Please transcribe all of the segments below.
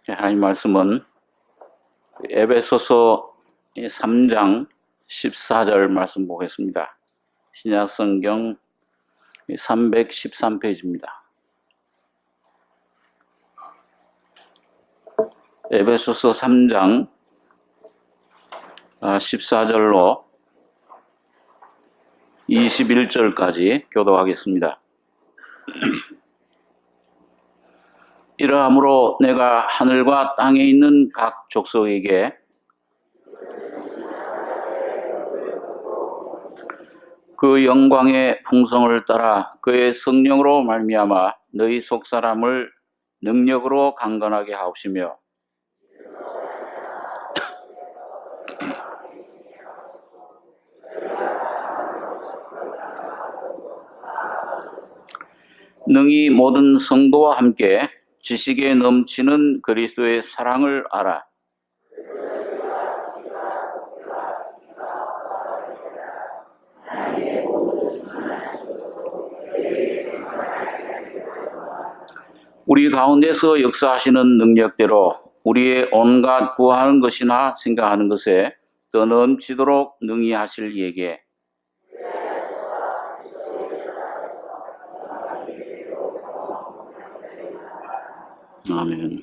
하나님 말씀은 에베소서 3장 14절 말씀 보겠습니다. 신약성경 313페이지입니다. 에베소서 3장 14절로 21절까지 교독하겠습니다. 이러함으로 내가 하늘과 땅에 있는 각 족속에게 그 영광의 풍성을 따라 그의 성령으로 말미암아 너희 속사람을 능력으로 강건하게 하옵시며 능히 모든 성도와 함께 지식에 넘치는 그리스도의 사랑을 알아. 우리 가운데서 역사하시는 능력대로 우리의 온갖 구하는 것이나 생각하는 것에 더 넘치도록 능히 하실 이에게 아멘.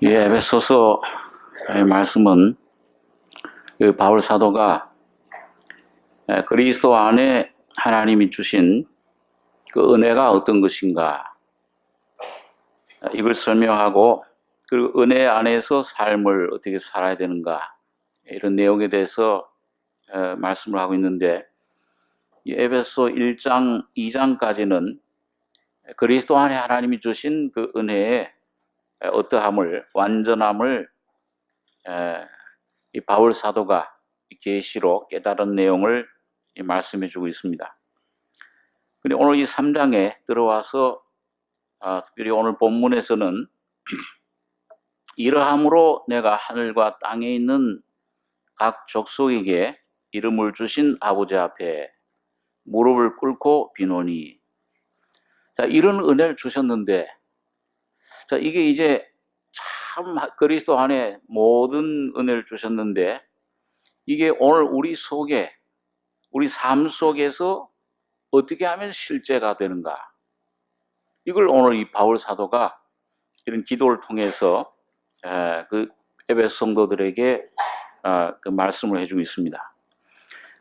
에베소서 말씀은 바울 사도가 그리스도 안에 하나님이 주신 그 은혜가 어떤 것인가 이걸 설명하고 그 은혜 안에서 삶을 어떻게 살아야 되는가 이런 내용에 대해서 말씀을 하고 있는데 이 에베소 1장 2장까지는 그리스도 안에 하나님이 주신 그 은혜의 어떠함을 완전함을 이 바울 사도가 계시로 깨달은 내용을 말씀해 주고 있습니다. 근데 오늘 이 3장에 들어와서 특별히 오늘 본문에서는 이러함으로 내가 하늘과 땅에 있는 각 족속에게 이름을 주신 아버지 앞에 무릎을 꿇고 비노니 자, 이런 은혜를 주셨는데 자, 이게 이제 참 그리스도 안에 모든 은혜를 주셨는데 이게 오늘 우리 속에 우리 삶 속에서 어떻게 하면 실제가 되는가? 이걸 오늘 이 바울 사도가 이런 기도를 통해서 그 에베소 성도들에게 그 말씀을 해주고 있습니다.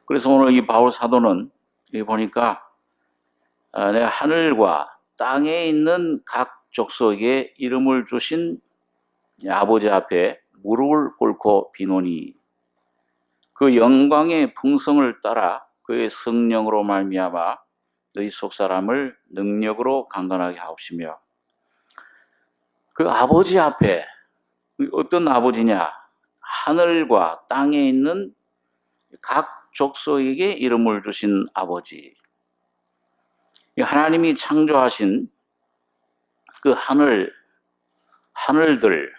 그래서 오늘 이 바울 사도는 여기 보니까 내가 하늘과 땅에 있는 각 족속에 이름을 주신 아버지 앞에 무릎을 꿇고 비노니 그 영광의 풍성을 따라 그의 성령으로 말미암아 너희 속사람을 능력으로 강건하게 하옵시며 그 아버지 앞에 어떤 아버지냐 하늘과 땅에 있는 각 족속에게 이름을 주신 아버지 하나님이 창조하신 그 하늘들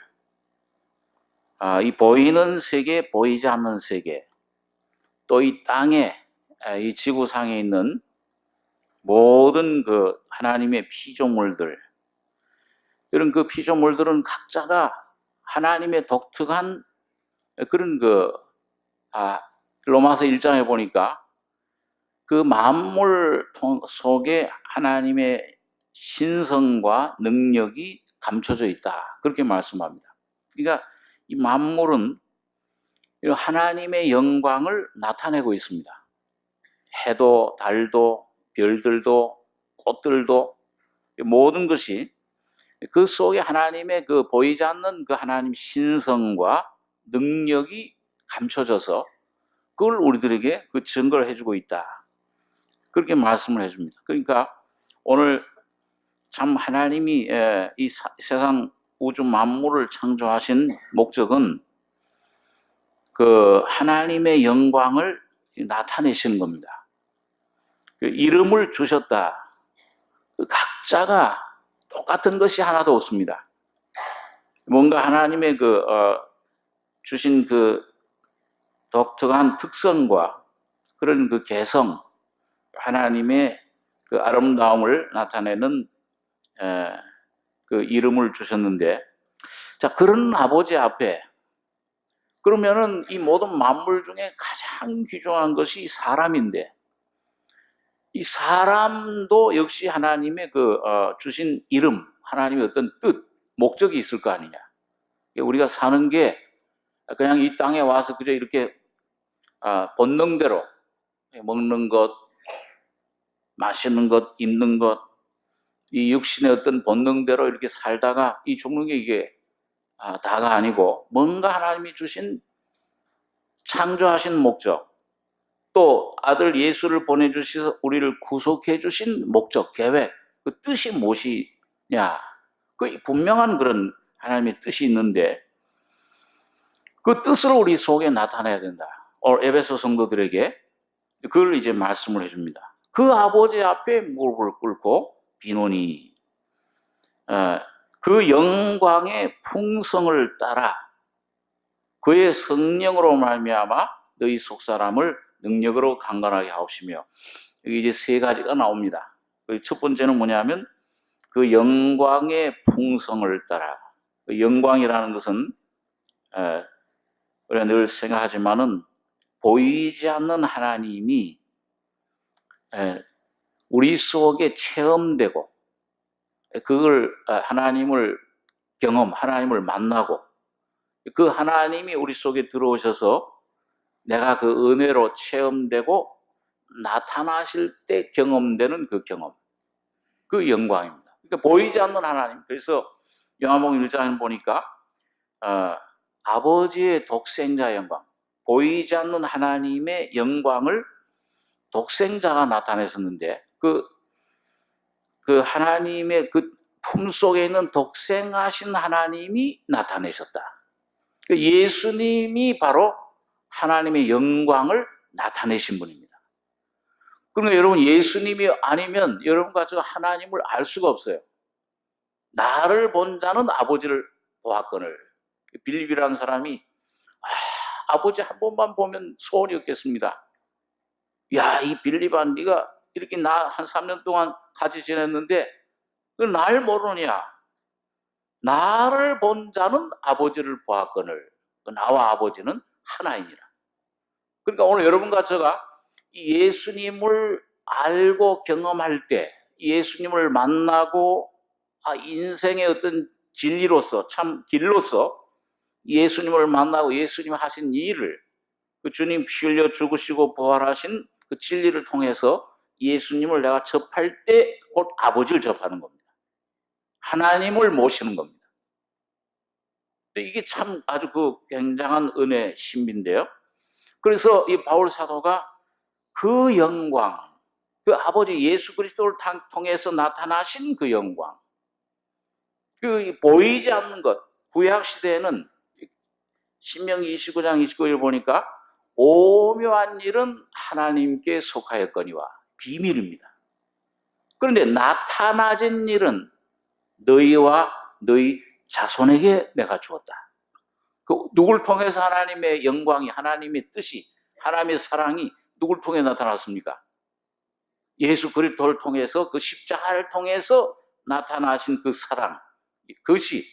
이 보이는 세계 보이지 않는 세계 또 이 땅에 이 지구상에 있는 모든 그 하나님의 피조물들 이런 그 피조물들은 각자가 하나님의 독특한 그런 로마서 1장에 보니까 그 만물 속에 하나님의 신성과 능력이 감춰져 있다. 그렇게 말씀합니다. 그러니까 이 만물은 하나님의 영광을 나타내고 있습니다. 해도 달도 별들도 꽃들도 모든 것이 그 속에 하나님의 그 보이지 않는 그 하나님 신성과 능력이 감춰져서 그걸 우리들에게 그 증거를 해주고 있다. 그렇게 말씀을 해줍니다. 그러니까 오늘 참 하나님이 이 세상 우주 만물을 창조하신 목적은 그 하나님의 영광을 나타내시는 겁니다. 그 이름을 주셨다. 그 각자가 똑같은 것이 하나도 없습니다. 뭔가 하나님의 주신 그 독특한 특성과 그런 그 개성, 하나님의 그 아름다움을 나타내는 그 이름을 주셨는데, 자, 그런 아버지 앞에 그러면은 이 모든 만물 중에 가장 귀중한 것이 사람인데, 이 사람도 역시 하나님의 주신 이름, 하나님의 어떤 뜻, 목적이 있을 거 아니냐. 우리가 사는 게 그냥 이 땅에 와서 그저 이렇게 본능대로 먹는 것, 마시는 것, 입는 것, 이 육신의 어떤 본능대로 이렇게 살다가 이 죽는 게 이게 다가 아니고, 뭔가 하나님이 주신 창조하신 목적, 또 아들 예수를 보내주셔서 우리를 구속해 주신 목적, 계획, 그 뜻이 무엇이냐, 그 분명한 그런 하나님의 뜻이 있는데, 그 뜻을 우리 속에 나타내야 된다. 오늘 에베소 성도들에게 그걸 이제 말씀을 해줍니다. 그 아버지 앞에 무릎을 꿇고 비노니 그 영광의 풍성을 따라 그의 성령으로 말미암아 너희 속사람을 능력으로 강건하게 하옵시며, 여기 이제 세 가지가 나옵니다. 첫 번째는 뭐냐면 그 영광의 풍성을 따라. 그 영광이라는 것은 우리가 늘 생각하지만은 보이지 않는 하나님이 우리 속에 체험되고, 그걸 하나님을 하나님을 만나고, 그 하나님이 우리 속에 들어오셔서 내가 그 은혜로 체험되고 나타나실 때 경험되는 그 경험, 그 영광입니다. 그러니까 보이지 않는 하나님. 그래서 요한복음 1장에 보니까 아버지의 독생자 영광, 보이지 않는 하나님의 영광을 독생자가 나타냈었는데, 그 하나님의 그 품속에 있는 독생하신 하나님이 나타내셨다. 예수님이 바로 하나님의 영광을 나타내신 분입니다. 그러니까 여러분, 예수님이 아니면 여러분과 저 하나님을 알 수가 없어요. 나를 본 자는 아버지를 보았거늘. 빌립이라는 사람이 아버지 한 번만 보면 소원이 없겠습니다. 야, 이 빌립아, 네가 이렇게 나 한 3년 동안 같이 지냈는데 날 모르느냐? 나를 본 자는 아버지를 보았거늘. 나와 아버지는 하나이니라. 그러니까 오늘 여러분과 제가 예수님을 알고 경험할 때, 예수님을 만나고 인생의 어떤 진리로서, 참 길로서 예수님을 만나고 예수님 하신 일을, 그 주님 피 흘려 죽으시고 부활하신 그 진리를 통해서 예수님을 내가 접할 때 곧 아버지를 접하는 겁니다. 하나님을 모시는 겁니다. 이게 참 아주 그 굉장한 은혜 신비인데요. 그래서 이 바울 사도가 그 영광, 그 아버지 예수 그리스도를 통해서 나타나신 그 영광, 그 보이지 않는 것, 구약 시대에는 신명기 29장 29절 보니까 오묘한 일은 하나님께 속하였거니와 비밀입니다. 그런데 나타나진 일은 너희와 너희 자손에게 내가 주었다. 그 누굴 통해서 하나님의 영광이, 하나님의 뜻이, 하나님의 사랑이 누굴 통해 나타났습니까? 예수 그리스도를 통해서, 그 십자가를 통해서 나타나신 그 사랑, 그것이,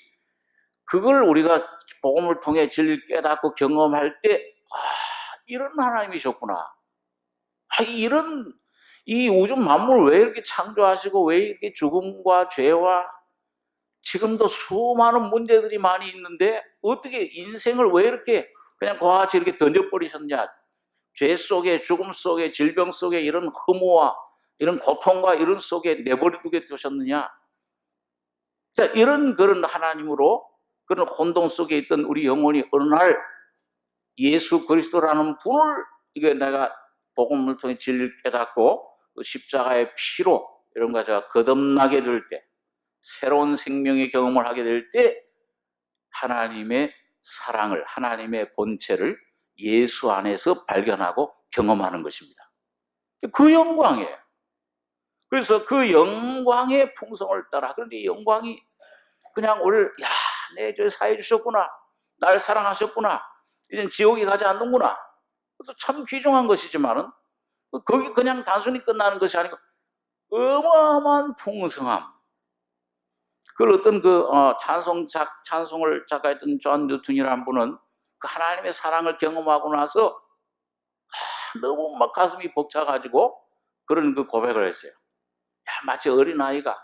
그걸 우리가 복음을 통해 진리를 깨닫고 경험할 때 이런 하나님이셨구나. 이 우주 만물을 왜 이렇게 창조하시고 왜 이렇게 죽음과 죄와 지금도 수많은 문제들이 많이 있는데 어떻게 인생을 왜 이렇게 그냥 과같이 이렇게 던져버리셨냐. 죄 속에, 죽음 속에, 질병 속에 이런 허무와 이런 고통과 이런 속에 내버려두게 두셨느냐. 자, 이런 그런 하나님으로 그런 혼돈 속에 있던 우리 영혼이 어느 날 예수 그리스도라는 분을, 이게 내가 복음을 통해 진리를 깨닫고 그 십자가의 피로 이런 거 제가 거듭나게 될 때, 새로운 생명의 경험을 하게 될 때 하나님의 사랑을, 하나님의 본체를 예수 안에서 발견하고 경험하는 것입니다. 그 영광이에요. 그래서 그 영광의 풍성을 따라, 그런데 이 영광이 그냥 우리를, 야, 내 저 사해 주셨구나, 날 사랑하셨구나, 이젠 지옥에 가지 않는구나, 그것도 참 귀중한 것이지만은 거기 그냥 단순히 끝나는 것이 아니고 어마어마한 풍성함, 그 어떤 찬송을 작가했던 존 뉴턴이라는 분은 그 하나님의 사랑을 경험하고 나서 너무 막 가슴이 벅차가지고 그런 그 고백을 했어요. 야, 마치 어린아이가,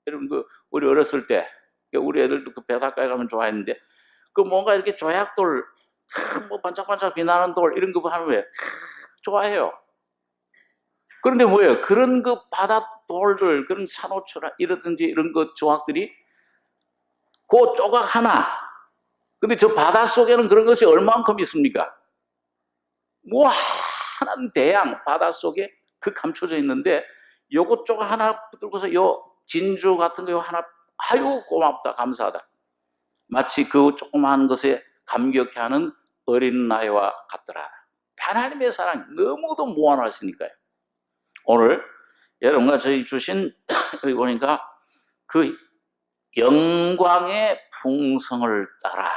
여러분 우리 어렸을 때 우리 애들도 그 바닷가에 가면 좋아했는데 그 뭔가 이렇게 조약돌, 뭐 반짝반짝 빛나는 돌 이런 거 하면 왜 좋아해요. 그런데 뭐예요? 그런 그 바닷돌들, 그런 산호초라 이러든지 이런 그 조각들이 그 조각 하나. 근데 저 바닷속에는 그런 것이 얼만큼 있습니까? 뭐 하나는 대양 바닷속에 그 감춰져 있는데 요거 조각 하나 붙들고서 요 진주 같은 거 하나, 아유 고맙다 감사하다. 마치 그 조그마한 것에 감격해하는 어린아이와 같더라. 하나님의 사랑이 너무도 무한하시니까요. 오늘 여러분과 저희 주신 여기 보니까 그 영광의 풍성을 따라,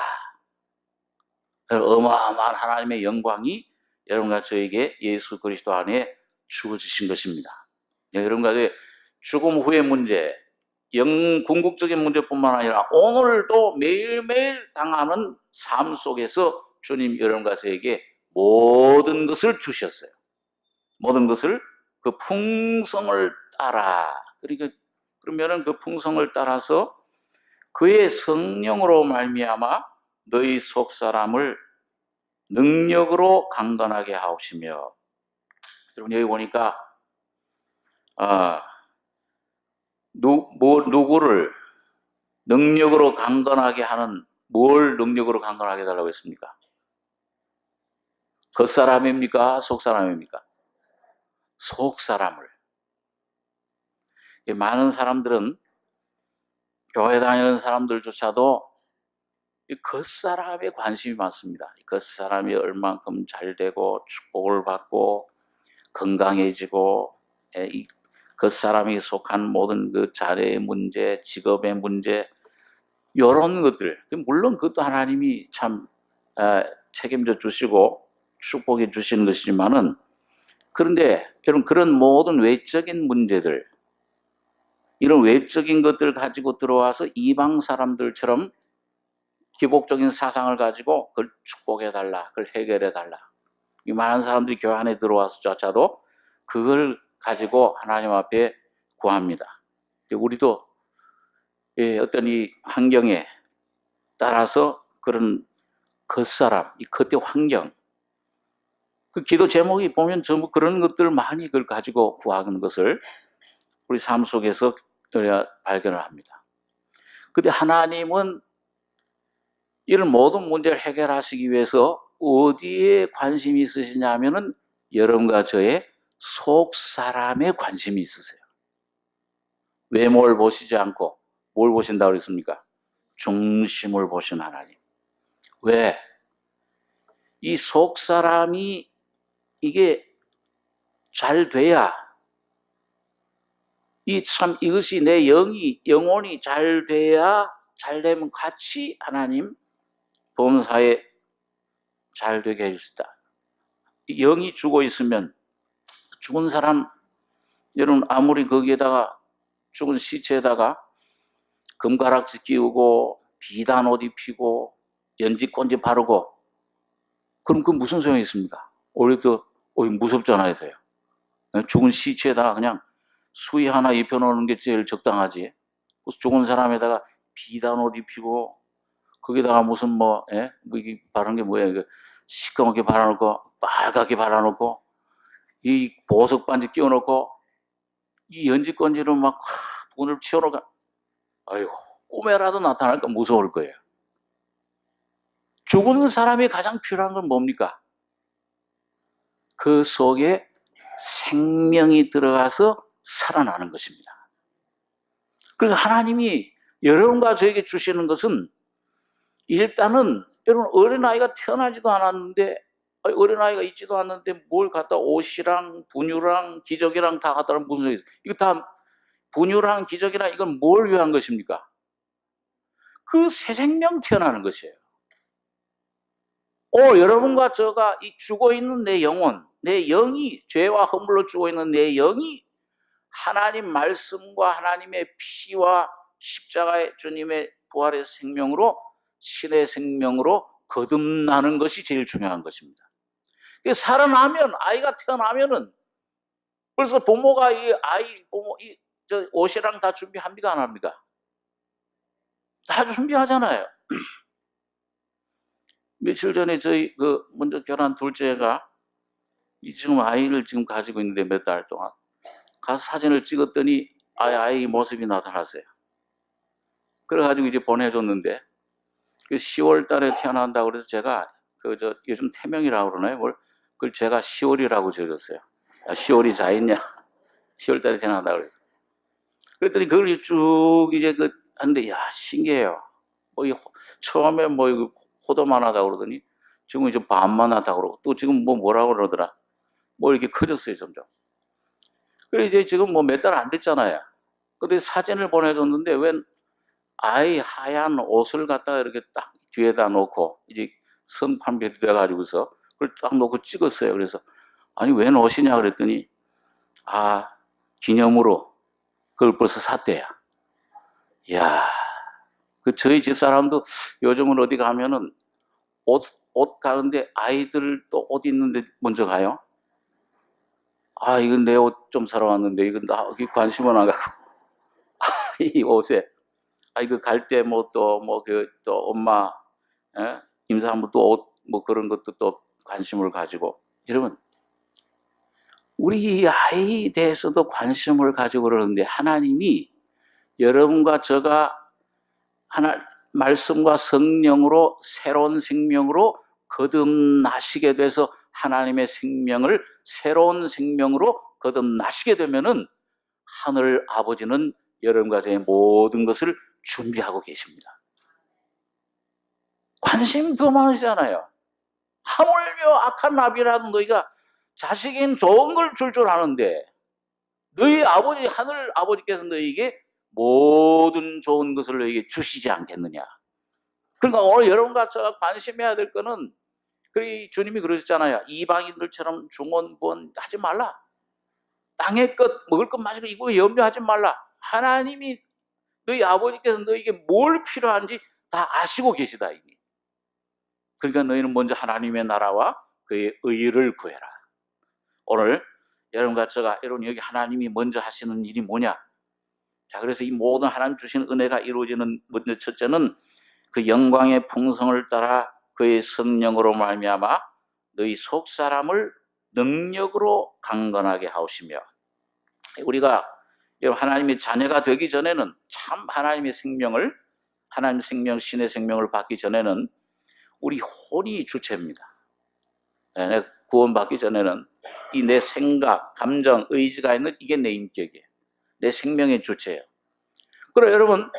어마어마한 하나님의 영광이 여러분과 저에게 예수 그리스도 안에 주어지신 것입니다. 여러분과 죽음 후의 문제, 궁극적인 문제뿐만 아니라 오늘도 매일매일 당하는 삶 속에서 주님 여러분과 저에게 모든 것을 주셨어요. 모든 것을 그 풍성을 따라, 그러면은 그 풍성을 따라서 그의 성령으로 말미암아 너희 속 사람을 능력으로 강건하게 하옵시며. 여러분 여기 보니까 누구를 능력으로 강건하게 하는, 뭘 능력으로 강건하게 해달라고 했습니까? 겉사람입니까? 속사람입니까? 속사람을. 많은 사람들은, 교회 다니는 사람들조차도 이 겉사람에 관심이 많습니다. 겉사람이 얼만큼 잘 되고 축복을 받고 건강해지고, 이 겉사람이 속한 모든 그 자녀의 문제, 직업의 문제, 이런 것들, 물론 그것도 하나님이 참 책임져 주시고 축복해 주시는 것이지만은, 그런데 여러분 그런 모든 외적인 문제들, 이런 외적인 것들 가지고 들어와서 이방 사람들처럼 기복적인 사상을 가지고 그걸 축복해달라, 그걸 해결해달라, 이 많은 사람들이 교회 안에 들어와서조차도 그걸 가지고 하나님 앞에 구합니다. 우리도 어떤 이 환경에 따라서 그런 겉사람, 이 겉의 환경, 그 기도 제목이 보면 전부 그런 것들 많이 그걸 가지고 구하는 것을 우리 삶 속에서 발견을 합니다. 근데 하나님은 이런 모든 문제를 해결하시기 위해서 어디에 관심이 있으시냐 하면은 여러분과 저의 속 사람에 관심이 있으세요. 외모를 보시지 않고 뭘 보신다고 그랬습니까? 중심을 보신 하나님. 왜? 이 속 사람이 이게 잘 돼야, 이것이 내 영혼이 잘 돼야, 잘 되면 같이 하나님 범사에 잘 되게 해주시다. 영이 죽어 있으면, 죽은 사람, 여러분 아무리 거기에다가 죽은 시체에다가 금가락지 끼우고 비단 옷 입히고 연지꼰지 바르고, 그럼 그 무슨 소용이 있습니까? 오히려 무섭잖아요. 죽은 시체에다가 그냥 수의 하나 입혀놓는 게 제일 적당하지. 죽은 사람에다가 비단 옷 입히고 거기다가 무슨 이게 바른 게 뭐야? 시꺼멓게 발라놓고 빨갛게 발라놓고 이 보석 반지 끼워놓고 이 연지꼰지로 막 분을 치워놓고, 아이고 꿈에라도 나타날까 무서울 거예요. 죽은 사람이 가장 필요한 건 뭡니까? 그 속에 생명이 들어가서 살아나는 것입니다. 그리고 하나님이 여러분과 저에게 주시는 것은, 일단은 여러분 어린아이가 태어나지도 않았는데, 어린아이가 있지도 않는데 뭘 갖다 옷이랑 분유랑 기저귀랑 다 갖다 놓으면 무슨 소리 있어요? 이거 다 분유랑 기저귀랑 이건 뭘 위한 것입니까? 그 새 생명 태어나는 것이에요. 여러분과 저가 이 죽어있는 내 영혼, 내 영이, 죄와 허물로 죽어있는 내 영이 하나님 말씀과 하나님의 피와 십자가의 주님의 부활의 생명으로 신의 생명으로 거듭나는 것이 제일 중요한 것입니다. 살아나면, 아이가 태어나면은 벌써 부모가 이 아이 부모 저 옷이랑 다 준비합니까, 안 합니까? 다 준비하잖아요. 며칠 전에 저희 먼저 결혼한 둘째가 지금 아이를 지금 가지고 있는데 몇 달 동안 가서 사진을 찍었더니 아이 모습이 나타났어요. 그래가지고 이제 보내줬는데 10월 달에 태어난다고 그래서 제가 요즘 태명이라고 그러나요? 그걸 제가 10월이라고 지어줬어요. 10월이 자있냐? 10월 달에 태어난다고 그래서. 그랬더니 그걸 쭉 이제 하는데, 야, 신기해요. 처음에 이거 호도만 하다고 그러더니 지금 이제 반만 하다고 그러고 또 지금 뭐라고 그러더라. 이렇게 커졌어요, 점점. 그래, 이제 지금 몇 달 안 됐잖아요. 근데 사진을 보내줬는데, 웬 아이 하얀 옷을 갖다가 이렇게 딱 뒤에다 놓고, 이제 성판별이 돼가지고서 그걸 딱 놓고 찍었어요. 그래서, 아니, 웬 옷이냐 그랬더니, 기념으로 그걸 벌써 샀대요. 이야, 저희 집 사람도 요즘은 어디 가면은 옷 가는데 아이들 또 옷 있는데 먼저 가요. 이건 내 옷 좀 사러 왔는데, 이건 나 관심은 안 갖고. 이 옷에. 이거 갈 때 또 엄마, 임산부 또 옷, 그런 것도 또 관심을 가지고. 여러분, 우리 아이에 대해서도 관심을 가지고 그러는데, 하나님이 여러분과 저가 말씀과 성령으로 새로운 생명으로 거듭나시게 돼서 하나님의 생명을 새로운 생명으로 거듭나시게 되면은 하늘 아버지는 여러분과 저의 모든 것을 준비하고 계십니다. 관심이 더 많으시잖아요. 하물며 악한 나비라도 너희가 자식인 좋은 걸 줄 아는데 너희 아버지 하늘 아버지께서 너희에게 모든 좋은 것을 너희에게 주시지 않겠느냐. 그러니까 오늘 여러분과 제가 관심해야 될 거는 주님이 그러셨잖아요. 이방인들처럼 중언부언 하지 말라. 땅의 것, 먹을 것, 마실 것 이거 염려하지 말라. 하나님이 너희 아버지께서 너희에게 뭘 필요한지 다 아시고 계시다. 이미. 그러니까 너희는 먼저 하나님의 나라와 그의 의를 구해라. 오늘 여러분과 제가 여러분 여기 하나님이 먼저 하시는 일이 뭐냐? 자, 그래서 이 모든 하나님 주신 은혜가 이루어지는 먼저 첫째는 그 영광의 풍성을 따라 그의 성령으로 말미암아 너희 속 사람을 능력으로 강건하게 하시며, 우리가 하나님의 자녀가 되기 전에는 참 하나님의 생명을, 하나님의 생명, 신의 생명을 받기 전에는 우리 혼이 주체입니다. 구원받기 전에는 이 내 생각, 감정, 의지가 있는 이게 내 인격이에요. 내 생명의 주체예요. 그럼 여러분,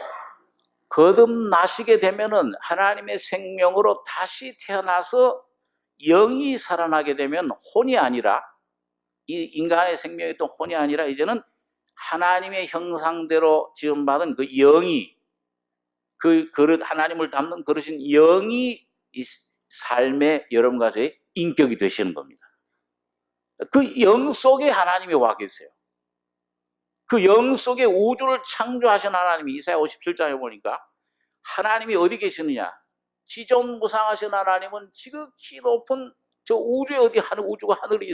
거듭나시게 되면은 하나님의 생명으로 다시 태어나서 영이 살아나게 되면 혼이 아니라, 이 인간의 생명이 또 혼이 아니라 이제는 하나님의 형상대로 지음받은 그 영이, 그 그릇, 하나님을 담는 그릇인 영이 이 삶의 여러분과 저의 인격이 되시는 겁니다. 그 영 속에 하나님이 와 계세요. 그 영 속에 우주를 창조하신 하나님이, 이사야 57장에 보니까 하나님이 어디 계시느냐? 지존무상하신 하나님은 지극히 높은 저 우주에 어디 하늘, 우주가 하늘이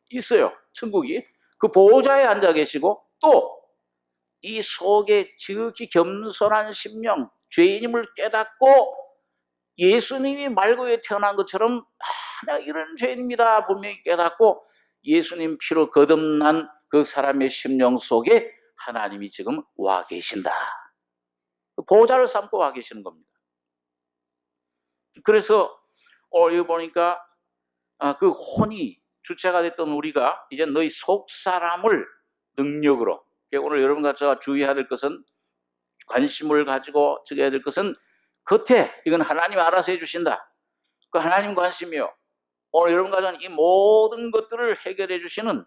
있어요. 천국이. 그 보호자에 앉아 계시고, 또 이 속에 지극히 겸손한 심령, 죄인임을 깨닫고 예수님이 말고에 태어난 것처럼 내가 이런 죄인입니다 분명히 깨닫고 예수님 피로 거듭난 그 사람의 심령 속에 하나님이 지금 와 계신다. 보호자를 삼고 와 계시는 겁니다. 그래서 여기 보니까 그 혼이 주체가 됐던 우리가 이제 너희 속 사람을 능력으로, 오늘 여러분과 제가 주의해야 될 것은, 관심을 가지고 적어야 될 것은 겉에 이건 하나님 알아서 해주신다. 그 하나님 관심이요. 오늘 여러분과 저는 이 모든 것들을 해결해 주시는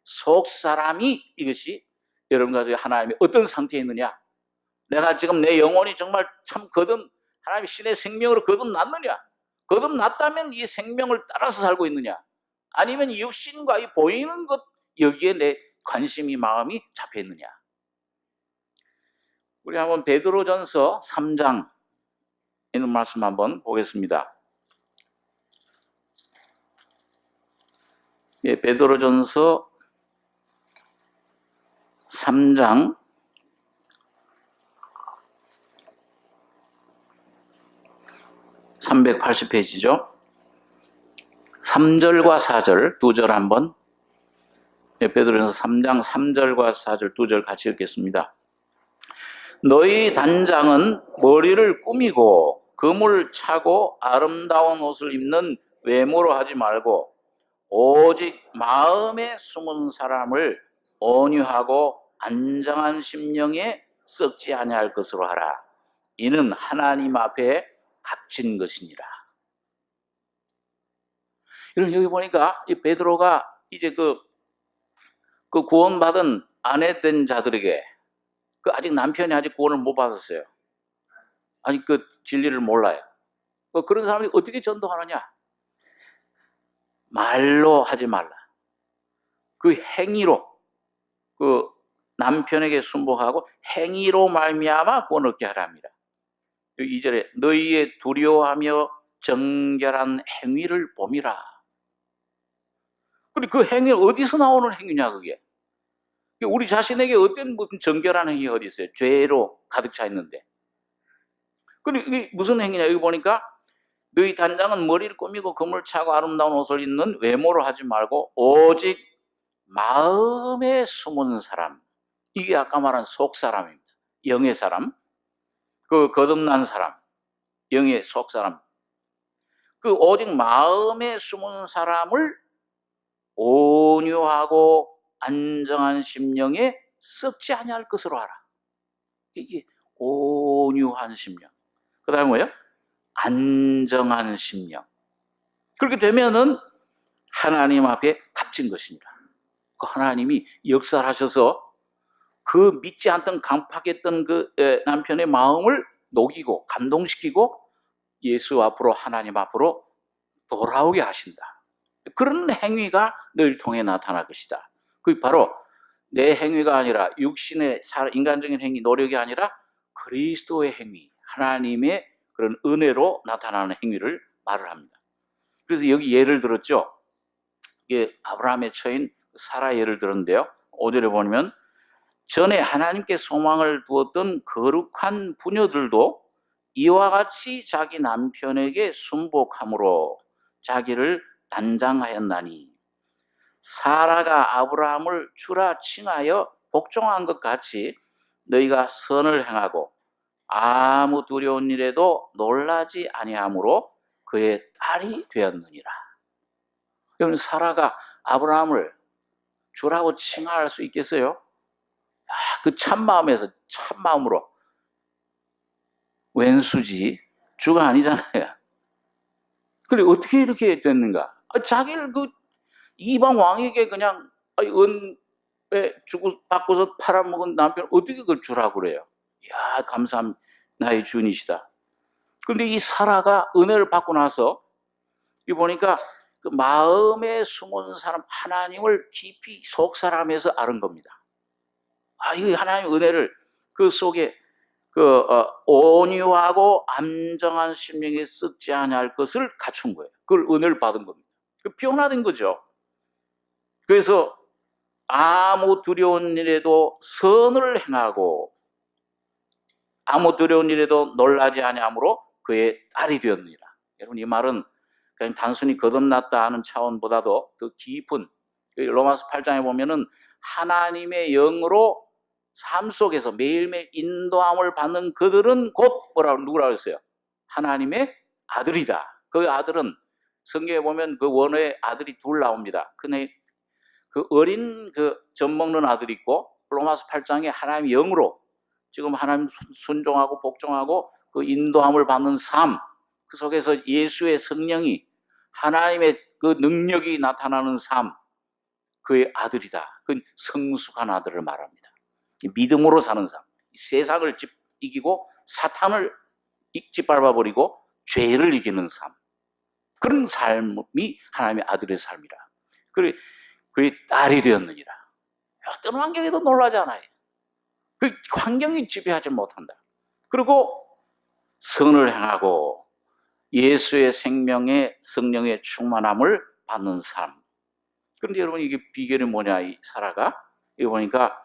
속 사람이, 이것이 여러분과 저희 하나님이 어떤 상태에 있느냐. 내가 지금 내 영혼이 정말 참 하나님 신의 생명으로 거듭났느냐? 거듭났다면 이 생명을 따라서 살고 있느냐? 아니면 이 육신과 이 보이는 것, 여기에 내 관심이, 마음이 잡혀 있느냐? 우리 한번 베드로전서 3장 있는 말씀 한번 보겠습니다. 예, 베드로전서 3장 380페이지죠. 3절과 4절, 2절 한번. 예, 베드로전서 3장 3절과 4절, 2절 같이 읽겠습니다. 너희 단장은 머리를 꾸미고 금을 차고 아름다운 옷을 입는 외모로 하지 말고 오직 마음에 숨은 사람을 온유하고 안정한 심령에 썩지 아니할 것으로 하라. 이는 하나님 앞에 값진 것이니라. 이런 여기 보니까 이 베드로가 이제 그 구원받은 아내 된 자들에게 아직 남편이 아직 구원을 못 받았어요. 아직 그 진리를 몰라요. 그런 사람이 어떻게 전도하느냐? 말로 하지 말라. 그 행위로 그 남편에게 순복하고 행위로 말미암아 구원 얻게 하랍니다. 2절에 너희의 두려워하며 정결한 행위를 봄이라. 그리고 그 행위 어디서 나오는 행위냐 그게? 우리 자신에게 어떤 무슨 정결한 행위가 어디 있어요? 죄로 가득 차 있는데. 그리고 이게 무슨 행위냐? 여기 보니까 너희 단장은 머리를 꾸미고 금을 차고 아름다운 옷을 입는 외모로 하지 말고 오직 마음에 숨은 사람. 이게 아까 말한 속 사람입니다. 영의 사람. 그 거듭난 사람. 영의 속 사람. 그 오직 마음에 숨은 사람을 온유하고 안정한 심령에 썩지 아니할 것으로 하라. 이게 온유한 심령. 그 다음에 뭐예요? 안정한 심령. 그렇게 되면은 하나님 앞에 값진 것입니다. 그 하나님이 역사를 하셔서 그 믿지 않던 강팍했던 그 남편의 마음을 녹이고 감동시키고 예수 앞으로 하나님 앞으로 돌아오게 하신다. 그런 행위가 너희를 통해 나타날 것이다. 그게 바로 내 행위가 아니라 육신의 인간적인 행위, 노력이 아니라 그리스도의 행위, 하나님의 그런 은혜로 나타나는 행위를 말을 합니다. 그래서 여기 예를 들었죠. 이게 아브라함의 처인 사라 예를 들었는데요. 5절에 보면 전에 하나님께 소망을 두었던 거룩한 부녀들도 이와 같이 자기 남편에게 순복함으로 자기를 단장하였나니 사라가 아브라함을 주라 칭하여 복종한 것 같이 너희가 선을 행하고 아무 두려운 일에도 놀라지 아니하므로 그의 딸이 되었느니라. 여러분, 사라가 아브라함을 주라고 칭할 수 있겠어요? 그 참마음에서 참마음으로 왼수지 주가 아니잖아요. 그래 어떻게 이렇게 됐는가? 자기를 그 이방 왕에게 그냥 은에 주고 받고서 팔아먹은 남편 어떻게 그걸 주라고 그래요? 야, 감사합니다. 나의 주인이시다. 그런데 이 사라가 은혜를 받고 나서 이 보니까 그 마음에 숨은 사람 하나님을 깊이 속 사람에서 아는 겁니다. 이 하나님의 은혜를 그 속에 온유하고 안정한 심령에 썩지 아니할 것을 갖춘 거예요. 그걸 은혜를 받은 겁니다. 변화된 거죠. 그래서 아무 두려운 일에도 선을 행하고 아무 두려운 일에도 놀라지 아니하므로 그의 딸이 되었느니라. 여러분, 이 말은 그냥 단순히 거듭났다 하는 차원보다도 더 깊은, 로마서 8장에 보면은 하나님의 영으로 삶 속에서 매일매일 인도함을 받는 그들은 곧 누구라고 했어요? 하나님의 아들이다. 그 아들은 성경에 보면 그 원어에 아들이 둘 나옵니다. 그 어린 그 젖먹는 아들이 있고 로마서 8장에 하나님의 영으로 지금 하나님 순종하고 복종하고 그 인도함을 받는 삶, 그 속에서 예수의 성령이 하나님의 그 능력이 나타나는 삶, 그의 아들이다. 그 성숙한 아들을 말합니다. 믿음으로 사는 삶, 세상을 이기고 사탄을 짓밟아버리고 죄를 이기는 삶, 그런 삶이 하나님의 아들의 삶이라. 그의 딸이 되었느니라. 어떤 환경에도 놀라지 않아요. 그 환경이 지배하지 못한다. 그리고 선을 행하고 예수의 생명의 성령의 충만함을 받는 삶. 그런데 여러분 이게 비결이 뭐냐, 이 사라가? 이거 보니까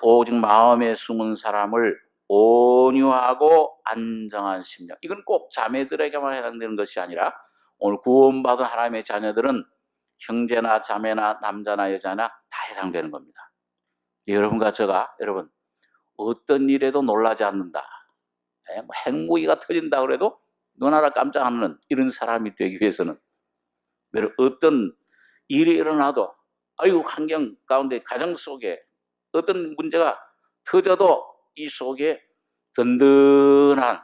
오직 마음에 숨은 사람을 온유하고 안정한 심령. 이건 꼭 자매들에게만 해당되는 것이 아니라 오늘 구원받은 하나님의 자녀들은 형제나 자매나 남자나 여자나 다 해당되는 겁니다. 여러분과 제가 여러분 어떤 일에도 놀라지 않는다. 뭐 핵무기가 터진다 그래도 눈하나 깜짝 안 하는 이런 사람이 되기 위해서는 어떤 일이 일어나도 아이고 환경 가운데 가정 속에 어떤 문제가 터져도 이 속에 든든한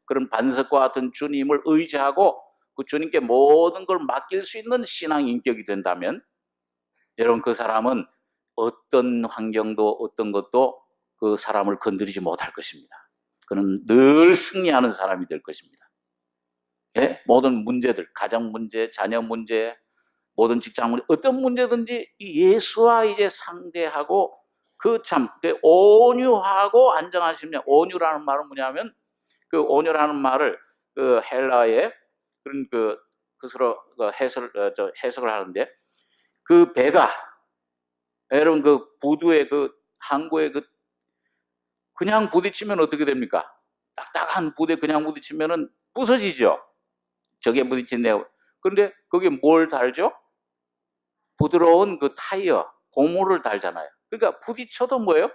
그런 반석과 같은 주님을 의지하고 그 주님께 모든 걸 맡길 수 있는 신앙 인격이 된다면 여러분 그 사람은 어떤 환경도 어떤 것도 그 사람을 건드리지 못할 것입니다. 그는 늘 승리하는 사람이 될 것입니다. 모든 문제들, 가정 문제, 자녀 문제, 모든 직장 문제, 어떤 문제든지 예수와 이제 상대하고 그 온유하고 안정한 심령. 온유라는 말은 뭐냐면 그 온유라는 말을 그 헬라의 그런 그것으로 해석을 하는데 그 배가 여러분 그 부두에 그 항구에 그냥 부딪히면 어떻게 됩니까? 딱딱한 부대에 그냥 부딪히면은 부서지죠. 저게 부딪힌대요. 그런데 거기에 뭘 달죠? 부드러운 그 타이어, 고무를 달잖아요. 그러니까 부딪혀도 뭐예요?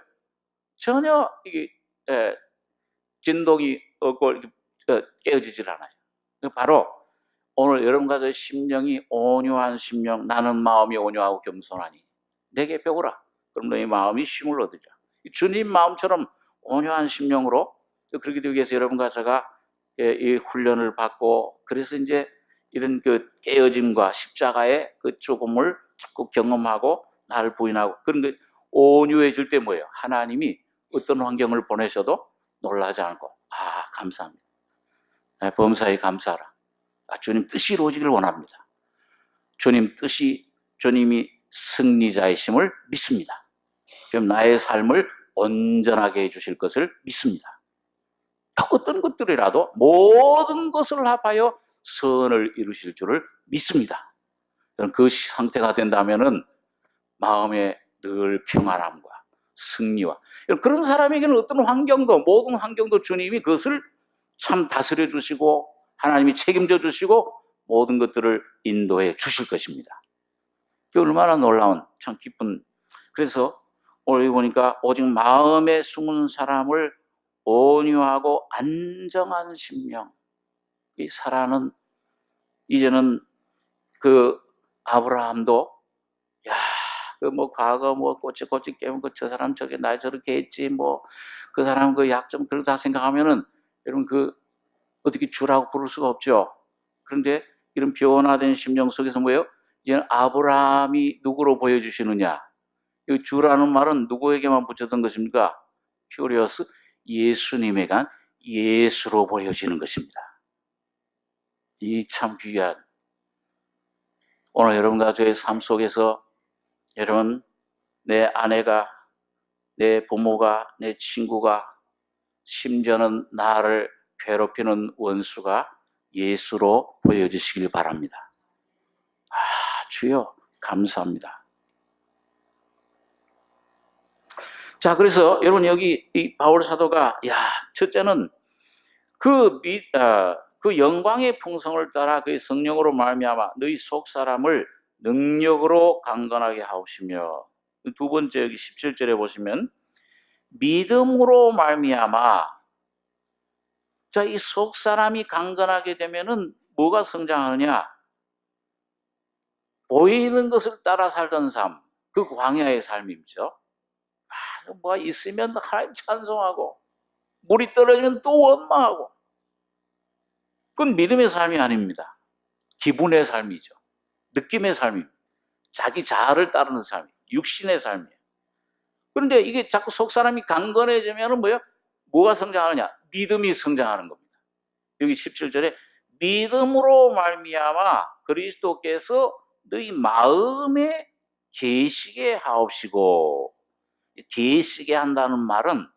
전혀 이게 진동이 없고 깨어지질 않아요. 바로 오늘 여러분과 저의 심령이 온유한 심령, 나는 마음이 온유하고 겸손하니 내게 배우라. 그럼 너희 마음이 쉼을 얻으리라. 주님 마음처럼 온유한 심령으로 그렇게 되기 위해서 여러분과 제가 이 훈련을 받고 그래서 이제 이런 그 깨어짐과 십자가의 그 죽음을 자꾸 경험하고 나를 부인하고 그런 게 온유해질 때 뭐예요? 하나님이 어떤 환경을 보내셔도 놀라지 않고 감사합니다. 범사에 감사하라. 주님 뜻이 이루어지길 원합니다. 주님 뜻이 주님이 승리자이심을 믿습니다. 지금 나의 삶을 온전하게 해주실 것을 믿습니다. 어떤 것들이라도 모든 것을 합하여 선을 이루실 줄을 믿습니다. 그 상태가 된다면은 마음에 늘 평안함과 승리와 그런 사람에게는 어떤 환경도 모든 환경도 주님이 그것을 참 다스려 주시고 하나님이 책임져 주시고 모든 것들을 인도해 주실 것입니다. 얼마나 놀라운 참 기쁜. 그래서 오늘 보니까 오직 마음에 숨은 사람을 온유하고 안정한 심령. 이 사라는 이제는 그 아브라함도 과거 꼬치꼬치 깨면 저 사람 저게 날 저렇게 했지 그 사람 그 약점 그런 다 생각하면은 여러분 어떻게 주라고 부를 수가 없죠. 그런데 이런 변화된 심령 속에서 뭐예요? 이제 아브라함이 누구로 보여주시느냐? 이 주라는 말은 누구에게만 붙였던 것입니까? 큐리어스 예수님에게 예수로 보여지는 것입니다. 이 참 귀한 오늘 여러분과 저의 삶 속에서 여러분 내 아내가 내 부모가 내 친구가 심지어는 나를 괴롭히는 원수가 예수로 보여주시길 바랍니다. 주여 감사합니다. 자, 그래서 여러분 여기 이 바울 사도가 첫째는 그 영광의 풍성을 따라 그의 성령으로 말미암아 너희 속 사람을 능력으로 강건하게 하옵시며 두 번째 여기 17절에 보시면 믿음으로 말미암아 자, 이 속 사람이 강건하게 되면은 뭐가 성장하느냐? 보이는 것을 따라 살던 삶, 그 광야의 삶이죠. 뭐가 있으면 하나님 찬송하고 물이 떨어지면 또 원망하고 그건 믿음의 삶이 아닙니다. 기분의 삶이죠. 느낌의 삶입니다. 자기 자아를 따르는 삶, 육신의 삶이에요. 그런데 이게 자꾸 속 사람이 강건해지면 뭐예요? 뭐가 성장하느냐? 믿음이 성장하는 겁니다. 여기 17절에 믿음으로 말미암아 그리스도께서 너희 마음에 계시게 하옵시고 계시게 한다는 말은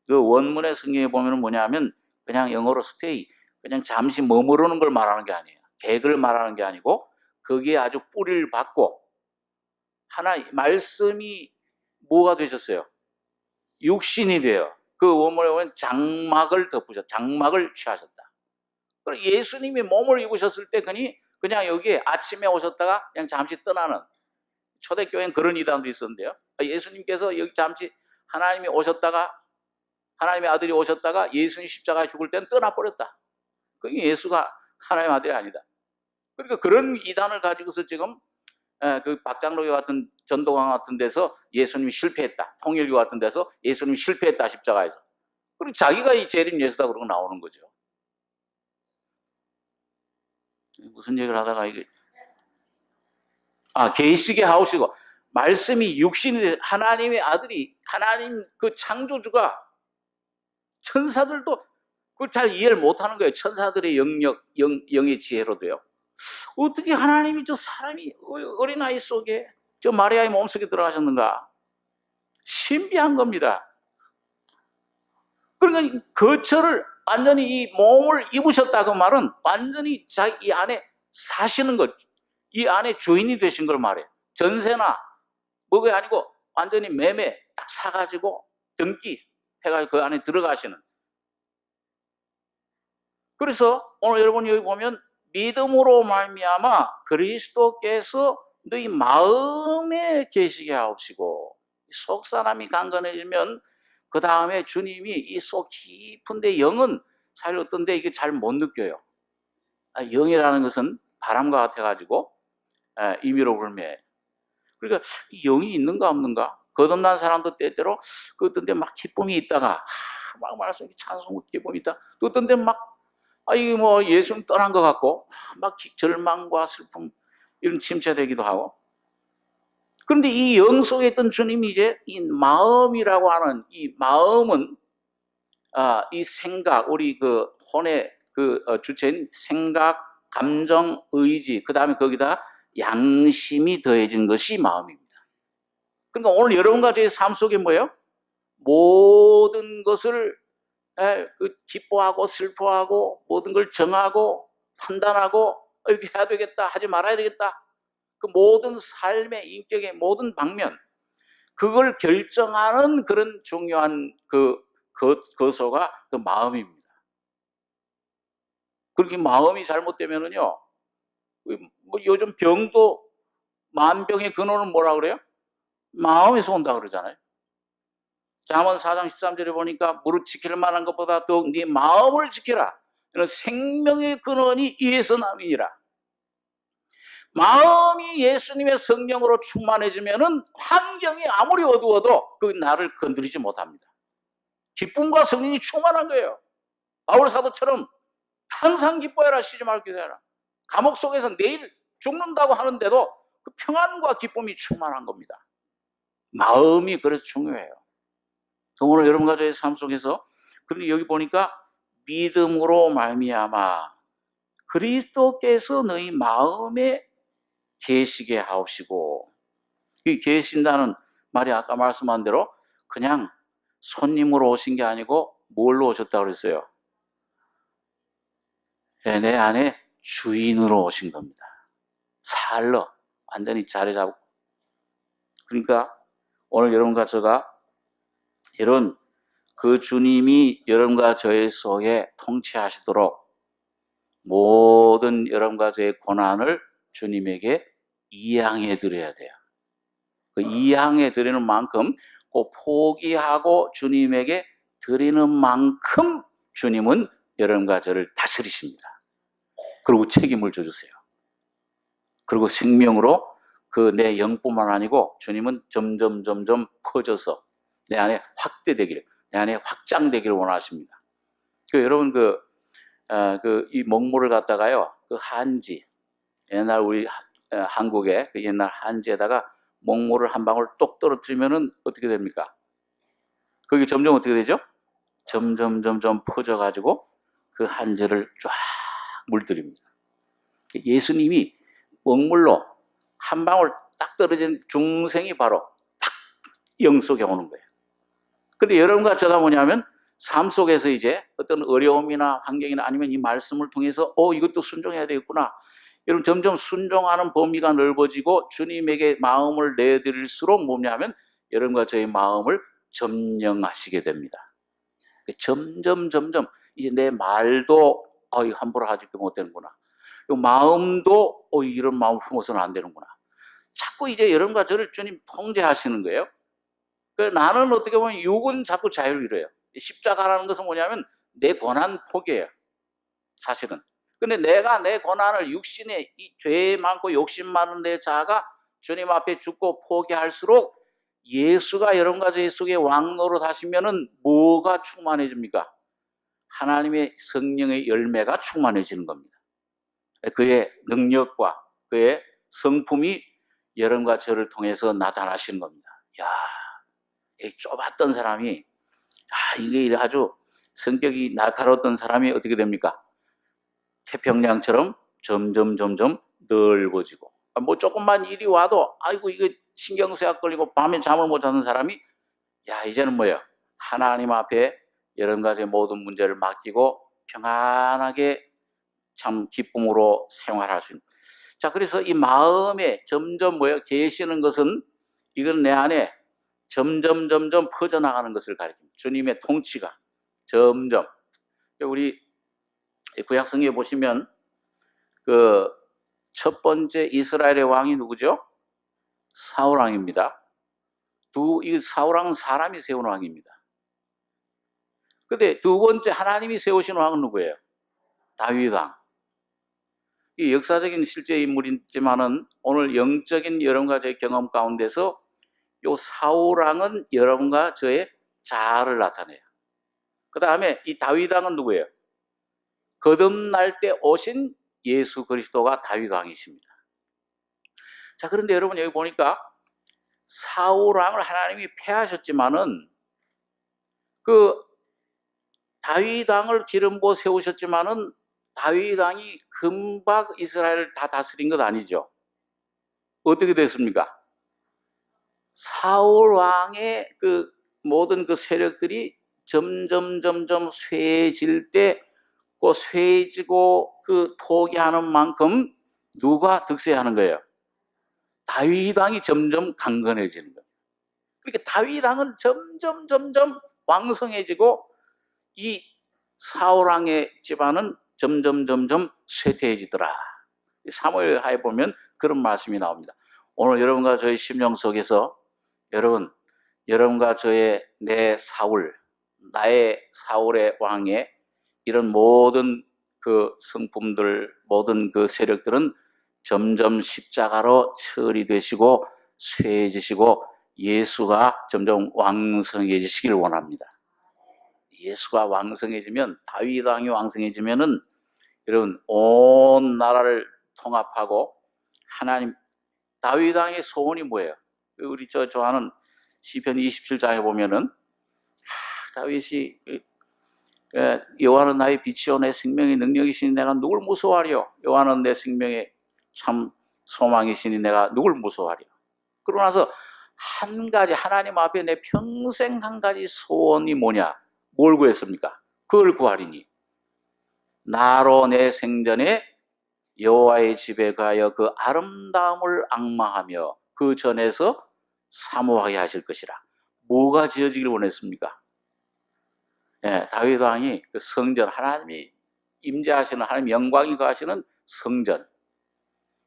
그 원문의 성경에 보면 뭐냐면 그냥 영어로 stay, 그냥 잠시 머무르는 걸 말하는 게 아니에요. 객을 말하는 게 아니고 거기에 아주 뿌리를 받고 하나 말씀이 뭐가 되셨어요? 육신이 돼요. 그 원문에 보면 장막을 덮으셨다. 장막을 취하셨다. 그리고 예수님이 몸을 입으셨을 때 그냥 여기에 아침에 오셨다가 그냥 잠시 떠나는, 초대교회는 그런 이단도 있었는데요. 예수님께서 여기 잠시 하나님이 오셨다가, 하나님의 아들이 오셨다가 예수님 십자가에 죽을 때는 떠나버렸다. 그게 예수가 하나님의 아들이 아니다. 그러니까 그런 이단을 가지고서 지금 그 박장로교 같은 전도관 같은 데서 예수님이 실패했다. 통일교 같은 데서 예수님이 실패했다, 십자가에서. 그리고 자기가 이 재림 예수다 그러고 나오는 거죠. 무슨 얘기를 하다가 이게 계시게 하시고 말씀이 육신이 하나님의 아들이, 하나님 그 창조주가, 천사들도 그걸 잘 이해를 못하는 거예요. 천사들의 영역, 영의 지혜로도요. 어떻게 하나님이 저 사람이 어린아이 속에, 저 마리아의 몸속에 들어가셨는가? 신비한 겁니다. 그러니까 거처를 완전히 이 몸을 입으셨다 그 말은 완전히 자기 이 안에 사시는 것, 이 안에 주인이 되신 걸 말해요. 전세나 뭐가 아니고 완전히 매매 딱 사가지고 등기 해가지고 그 안에 들어가시는. 그래서 오늘 여러분 여기 보면 믿음으로 말미암아 그리스도께서 너희 마음에 계시게 하옵시고, 속 사람이 강건해지면 그 다음에 주님이 이 속 깊은데, 영은 사실 어떤데 이게 잘 못 느껴요. 영이라는 것은 바람과 같아가지고 임의로 불매. 그러니까 영이 있는가 없는가? 거듭난 사람도 때때로 그 어떤 데 막 기쁨이 있다가 막 말씀 찬송 기쁨이 있다. 또 어떤 데 막 이게 뭐 예수님 떠난 것 같고 막 절망과 슬픔 이런 침체되기도 하고. 그런데 이 영 속에 있던 주님이 이제 이 마음이라고 하는 이 마음은 이 생각, 우리 그 혼의 그 주체인 생각, 감정, 의지, 그 다음에 거기다 양심이 더해진 것이 마음입니다. 그러니까 오늘 여러분과 저의 삶 속에 뭐예요? 모든 것을 기뻐하고 슬퍼하고 모든 걸 정하고 판단하고 이렇게 해야 되겠다, 하지 말아야 되겠다, 그 모든 삶의 인격의 모든 방면, 그걸 결정하는 그런 중요한 거소가 그 마음입니다. 그렇게 마음이 잘못되면은요, 뭐 요즘 병도 만병의 근원은 뭐라 그래요? 마음에서 온다 그러잖아요. 잠언 4장 13절에 보니까 무릇 지킬 만한 것보다 더욱 네 마음을 지켜라. 생명의 근원이 이에서 남이니라. 마음이 예수님의 성령으로 충만해지면은 환경이 아무리 어두워도 그 나를 건드리지 못합니다. 기쁨과 성령이 충만한 거예요. 바울 사도처럼 항상 기뻐해라, 쉬지 말고 기도해라. 감옥 속에서 내일 죽는다고 하는데도 그 평안과 기쁨이 충만한 겁니다. 마음이 그래서 중요해요. 오늘 여러분과 저의 삶 속에서, 그리고 여기 보니까 믿음으로 말미암아 그리스도께서 너희 마음에 계시게 하옵시고, 이 계신다는 말이 아까 말씀한 대로 그냥 손님으로 오신 게 아니고 뭘로 오셨다고 그랬어요? 내 안에 주인으로 오신 겁니다. 살러 완전히 자리 잡고. 그러니까 오늘 여러분과 저가 이런 그 주님이 여러분과 저의 속에 통치하시도록 모든 여러분과 저의 고난을 주님에게 이양해 드려야 돼요. 그 이양해 드리는 만큼, 그 포기하고 주님에게 드리는 만큼 주님은 여러분과 저를 다스리십니다. 그리고 책임을 져주세요. 그리고 생명으로 그 내 영뿐만 아니고 주님은 점점 퍼져서 내 안에 확대되기를, 내 안에 확장되기를 원하십니다. 여러분 이 먹물을 갖다가요, 그 한지, 옛날 우리 한국의 그 옛날 한지에다가 먹물을 한 방울 똑 떨어뜨리면은 어떻게 됩니까? 거기 점점 어떻게 되죠? 점점 퍼져가지고 그 한지를 쫙 물들입니다. 예수님이 먹물로 한 방울 딱 떨어진 중생이 바로 딱 영 속에 오는 거예요. 근데 여러분과 저가 뭐냐면 삶 속에서 이제 어떤 어려움이나 환경이나 아니면 이 말씀을 통해서 이것도 순종해야 되겠구나. 여러분 점점 순종하는 범위가 넓어지고 주님에게 마음을 내드릴수록 뭐냐면 여러분과 저의 마음을 점령하시게 됩니다. 점점 이제 내 말도 함부로 하지 못되는구나. 마음도 이런 마음 품어서는 안 되는구나. 자꾸 이제 여러분과 저를 주님 통제하시는 거예요. 그래서 나는 어떻게 보면 육은 자꾸 자유를 잃어요. 십자가라는 것은 뭐냐면 내 권한 포기예요. 사실은. 근데 내가 내 권한을 육신의 이 죄 많고 욕심 많은 내 자아가 주님 앞에 죽고 포기할수록 예수가 여러분과 저희 속에 왕노릇 하시면은 뭐가 충만해집니까? 하나님의 성령의 열매가 충만해지는 겁니다. 그의 능력과 그의 성품이 여러분과 저를 통해서 나타나시는 겁니다. 야, 이 좁았던 사람이 이게 아주 성격이 날카로웠던 사람이 어떻게 됩니까? 태평양처럼 점점 넓어지고 뭐 조금만 일이 와도 아이고 이거 신경쇠약 걸리고 밤에 잠을 못 자는 사람이 이제는 뭐예요? 하나님 앞에 여러 가지 모든 문제를 맡기고 평안하게 참 기쁨으로 생활할 수 있는. 자, 그래서 이 마음에 점점 계시는 것은 이건 내 안에 점점 퍼져나가는 것을 가리킵니다. 주님의 통치가 점점. 우리 구약성경에 보시면 그 첫 번째 이스라엘의 왕이 누구죠? 사울 왕입니다. 이 사울 왕은 사람이 세운 왕입니다. 근데 두 번째 하나님이 세우신 왕은 누구예요? 다윗 왕. 이 역사적인 실제 인물이지만은 오늘 영적인 여러분과 저의 경험 가운데서 요 사울 왕은 여러분과 저의 자아를 나타내요. 그 다음에 이 다윗 왕은 누구예요? 거듭날 때 오신 예수 그리스도가 다윗 왕이십니다. 자, 그런데 여러분 여기 보니까 사울 왕을 하나님이 패하셨지만은 그 다윗 왕을 기름 부어 세우셨지만은 다윗 왕이 금방 이스라엘을 다 다스린 것 아니죠. 어떻게 됐습니까? 사울 왕의 그 모든 그 세력들이 점점 쇠해질 때 그 쇠해지고 그 포기하는 만큼 누가 득세하는 거예요? 다윗 왕이 점점 강건해지는 거예요. 그러니까 다윗 왕은 점점 왕성해지고 이 사울 왕의 집안은 점점 쇠퇴해지더라. 사무엘하에 보면 그런 말씀이 나옵니다. 오늘 여러분과 저의 심령 속에서 여러분과 저의 내 사울, 나의 사울의 왕의 이런 모든 그 성품들, 모든 그 세력들은 점점 십자가로 처리되시고 쇠해지시고 예수가 점점 왕성해지시길 원합니다. 예수가 왕성해지면, 다윗 왕이 왕성해지면은 여러분 온 나라를 통합하고 하나님, 다윗 왕의 소원이 뭐예요? 우리 좋아하는 시편 27장에 보면은 다윗이 여호와는 나의 빛이요 내 생명의 능력이시니 내가 누굴 무서워하리요? 여호와는 내 생명의 참 소망이시니 내가 누굴 무서워하리요? 그러고 나서 한 가지 하나님 앞에 내 평생 한 가지 소원이 뭐냐? 뭘 구했습니까? 그걸 구하리니 나로 내 생전에 여호와의 집에 가여 그 아름다움을 앙망하며 그 전에서 사모하게 하실 것이라. 뭐가 지어지길 원했습니까? 다윗 왕이 그 성전, 하나님이 임재하시는, 하나님 영광이 거하시는 성전,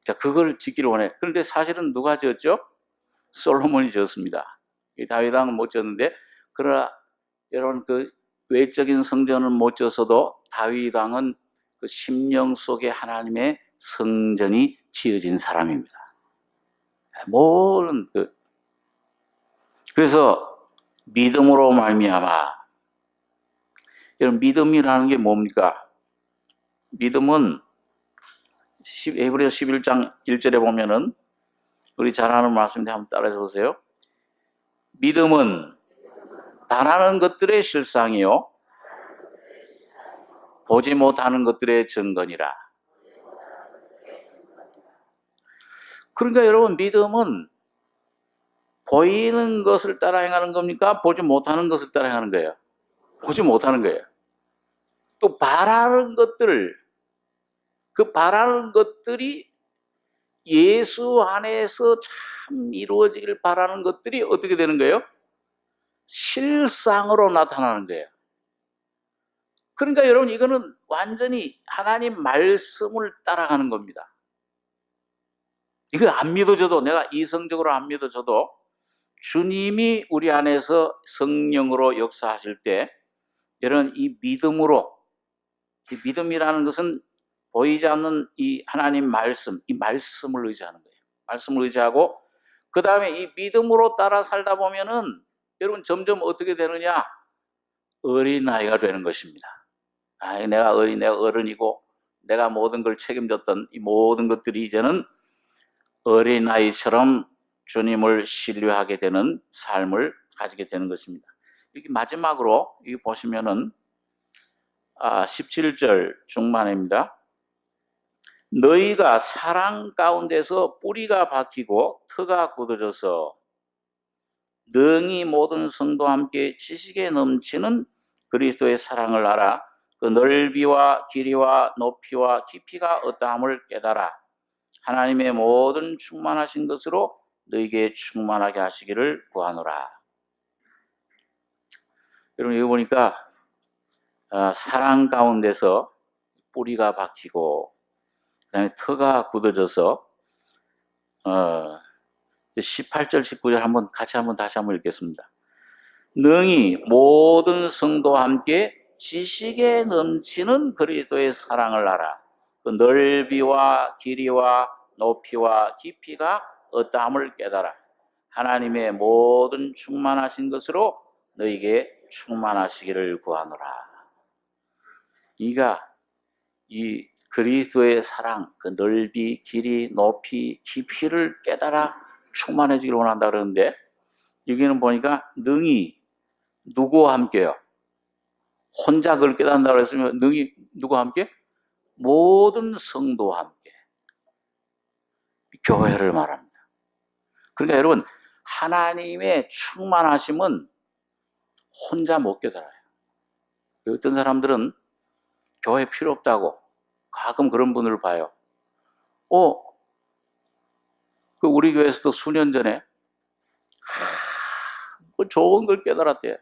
자, 그걸 짓기를 원해. 그런데 사실은 누가 지었죠? 솔로몬이 지었습니다. 다윗 왕은 못 지었는데, 그러나 여러분 그 외적인 성전을 못 지었어도 다윗 왕은 그 심령 속에 하나님의 성전이 지어진 사람입니다. 모든 그래서 믿음으로 말미암아. 여러분 믿음이라는 게 뭡니까? 믿음은 에브레서 11장 1절에 보면은 우리 잘 아는 말씀인데 한번 따라해서 보세요. 믿음은 바라는 것들의 실상이요 보지 못하는 것들의 증거니라. 그러니까 여러분 믿음은 보이는 것을 따라 행하는 겁니까? 보지 못하는 것을 따라 행하는 거예요? 보지 못하는 거예요. 또 바라는 것들, 그 바라는 것들이 예수 안에서 참 이루어지길 바라는 것들이 어떻게 되는 거예요? 실상으로 나타나는 거예요. 그러니까 여러분, 이거는 완전히 하나님 말씀을 따라가는 겁니다. 이거 안 믿어져도, 내가 이성적으로 안 믿어져도 주님이 우리 안에서 성령으로 역사하실 때 여러분, 이 믿음으로, 이 믿음이라는 것은 보이지 않는 이 하나님 말씀, 이 말씀을 의지하는 거예요. 말씀을 의지하고 그 다음에 이 믿음으로 따라 살다 보면은 여러분 점점 어떻게 되느냐? 어린아이가 되는 것입니다. 내가 어른이고 내가 모든 걸 책임졌던 이 모든 것들이 이제는 어린아이처럼 주님을 신뢰하게 되는 삶을 가지게 되는 것입니다. 여기 마지막으로 여기 보시면은 17절 중반입니다. 너희가 사랑 가운데서 뿌리가 박히고 터가 굳어져서 능히 모든 성도와 함께 지식에 넘치는 그리스도의 사랑을 알아 그 넓이와 길이와 높이와 깊이가 어떠함을 깨달아 하나님의 모든 충만하신 것으로 너희에게 충만하게 하시기를 구하노라. 여러분 여기 보니까 사랑 가운데서 뿌리가 박히고 그다음에 터가 굳어져서 18절 19절 다시 한번 읽겠습니다. 능히 모든 성도와 함께 지식에 넘치는 그리스도의 사랑을 알아 그 넓이와 길이와 높이와 깊이가 어떠함을 깨달아 하나님의 모든 충만하신 것으로 너희에게 충만하시기를 구하노라. 이 그리스도의 사랑, 그 넓이, 길이, 높이, 깊이를 깨달아 충만해지기를 원한다 그러는데 여기는 보니까 능히 누구와 함께요? 혼자 그걸 깨닫는다 그랬으면 능히 누구와 함께? 모든 성도와 함께. 교회를 말합니다. 그러니까 여러분 하나님의 충만하심은 혼자 못 깨달아요. 어떤 사람들은 교회 필요 없다고 가끔 그런 분을 봐요. 그 우리 교회에서도 수년 전에 뭐 좋은 걸 깨달았대요.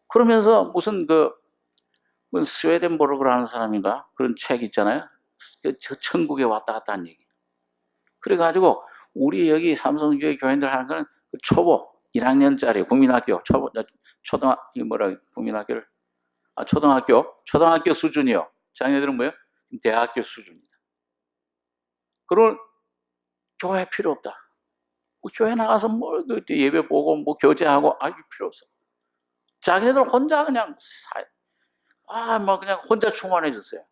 그러면서 무슨 스웨덴보르그라는 사람인가 그런 책 있잖아요. 저 천국에 왔다 갔다 한 얘기. 그래가지고 우리 여기 삼성교회 교인들 하는 거는 초보 1학년짜리 국민학교 초등학교 수준이요. 자녀들은 뭐예요? 대학교 수준입니다. 그런 교회 필요 없다. 교회 나가서 예배 보고 교제하고 필요 없어. 자기네들 혼자 그냥 그냥 혼자 충만해졌어요.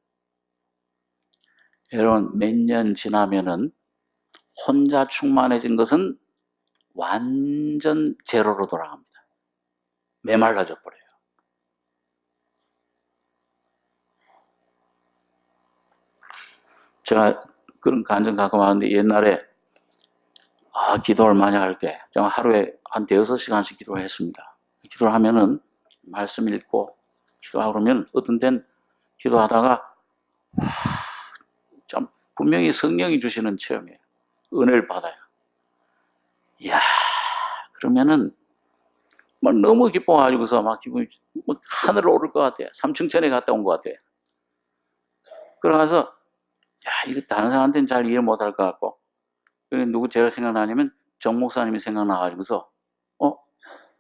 여러분 몇 년 지나면은 혼자 충만해진 것은 완전 제로로 돌아갑니다. 메말라져 버려요. 제가 그런 간증 가끔 하는데 옛날에 기도를 많이 할 때 제가 하루에 한 5-6시간씩 기도를 했습니다. 기도를 하면은 말씀 읽고 기도하고 그러면 어떤 때는 기도하다가 참 분명히 성령이 주시는 체험이에요. 은혜를 받아요. 이야, 그러면은 너무 기뻐가지고서 막 기분이 하늘로 오를 것 같아요. 삼층천에 갔다 온 것 같아요. 그러면서 이거 다른 사람한테는 잘 이해 못할 것 같고 누구 제가 생각나냐면 정 목사님이 생각나가지고서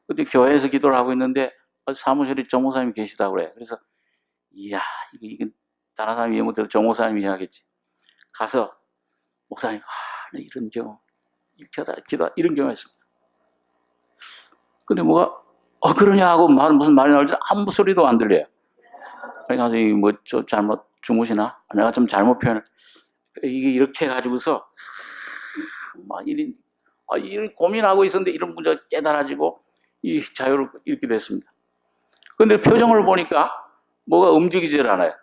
그때 교회에서 기도를 하고 있는데 사무실에 정 목사님이 계시다고 그래. 그래서 이야 이거 다른 사람이 이해 못해도 정 목사님이 해야겠지. 가서 목사님 이런 경우 기도 이런 경우가 있습니다. 근데 뭐가 그러냐 하고 무슨 말이 나올지 아무 소리도 안 들려요. 그래서 저 잘못 주무시나? 내가 좀 잘못 표현을 이게 이렇게 해가지고서 이런 고민하고 있었는데 이런 문제가 깨달아지고 이 자유를 잃게 됐습니다. 근데 표정을 보니까 뭐가 움직이질 않아요.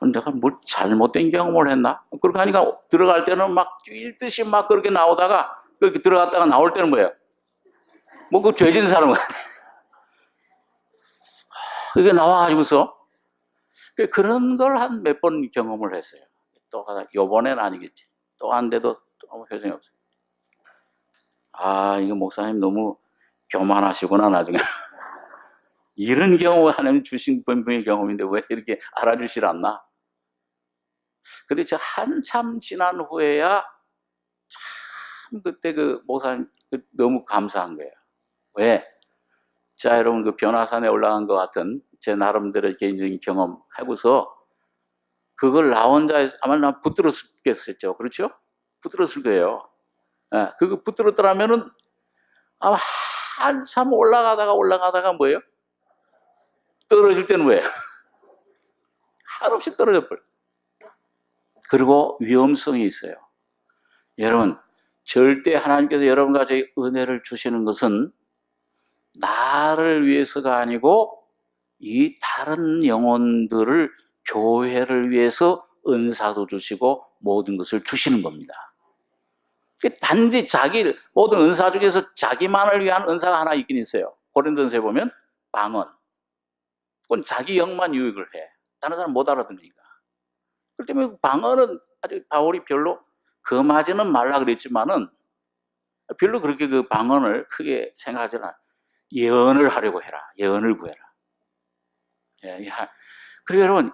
내가 뭘 잘못된 경험을 했나? 그렇게 하니까 들어갈 때는 막 뛸 듯이 막 그렇게 나오다가 그렇게 들어갔다가 나올 때는 뭐예요? 뭐 그 죄진 사람 같아. 그게 나와가지고서 그런 걸 한 몇 번 경험을 했어요. 또 하나, 요번엔 아니겠지. 또 한 데도 아무 표정이 없어요. 아, 이거 목사님 너무 교만하시구나, 나중에. 이런 경험을 하나님 주신 분의 경험인데 왜 이렇게 알아주질 않나? 근데 저 한참 지난 후에야 참 그때 그 목사님 너무 감사한 거예요. 왜? 자, 여러분 그 변화산에 올라간 것 같은 제 나름대로 개인적인 경험 하고서 그걸 나 혼자 아마 나 붙들었겠었죠. 그렇죠? 붙들었을 거예요. 예, 그거 붙들었더라면은 아마 한참 올라가다가 뭐예요? 떨어질 때는 뭐예요? 한없이 떨어져 버려. 그리고 위험성이 있어요. 여러분, 절대 하나님께서 여러분과 저희 은혜를 주시는 것은 나를 위해서가 아니고 이 다른 영혼들을 교회를 위해서 은사도 주시고 모든 것을 주시는 겁니다. 단지 모든 은사 중에서 자기만을 위한 은사가 하나 있긴 있어요. 고린도전서에 보면 방언. 그건 자기 영만 유익을 해. 다른 사람 못 알아들으니까. 그렇기 때문에 방언은 아주 바울이 별로 금하지는 말라 그랬지만은 별로 그렇게 그 방언을 크게 생각하지 않아. 예언을 하려고 해라. 예언을 구해라. 예, 그리고 여러분,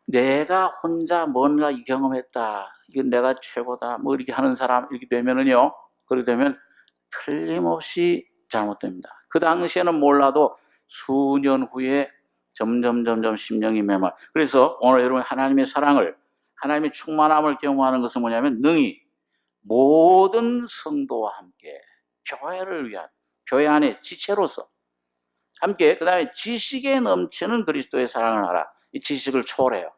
내가 혼자 뭔가 경험했다. 이건 내가 최고다. 뭐 이렇게 하는 사람 이렇게 되면은요. 그렇게 되면 틀림없이 잘못됩니다. 그 당시에는 몰라도 수년 후에 점점 심령이 메말. 그래서 오늘 여러분 하나님의 사랑을, 하나님의 충만함을 경험하는 것은 뭐냐면 능히 모든 성도와 함께 교회를 위한, 교회 안에 지체로서 함께, 그 다음에 지식에 넘치는 그리스도의 사랑을 하라. 이 지식을 초월해요.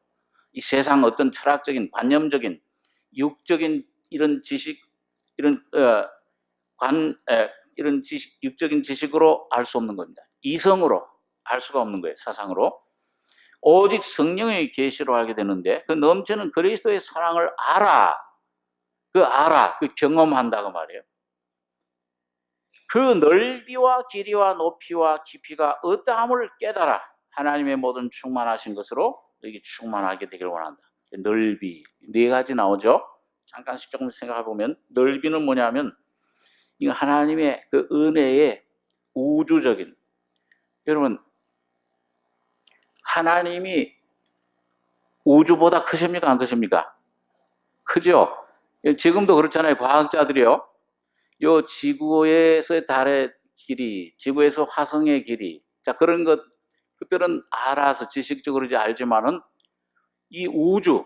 이 세상 어떤 철학적인, 관념적인, 육적인 이런 지식, 이런 이런 지식, 육적인 지식으로 알 수 없는 겁니다. 이성으로 알 수가 없는 거예요. 사상으로. 오직 성령의 계시로 알게 되는데 그 넘치는 그리스도의 사랑을 알아. 그 경험한다고 말이에요. 그 넓이와 길이와 높이와 깊이가 어떠함을 깨달아 하나님의 모든 충만하신 것으로 너에게 충만하게 되길 원한다. 넓이, 네 가지 나오죠. 잠깐씩 조금 생각해 보면 넓이는 뭐냐면 이 하나님의 그 은혜의 우주적인, 여러분 하나님이 우주보다 크십니까 안 크십니까? 크죠. 지금도 그렇잖아요. 과학자들이요. 요 지구에서 달의 길이, 지구에서 화성의 길이, 자 그런 것들은 알아서 지식적으로 이제 알지만은 이 우주,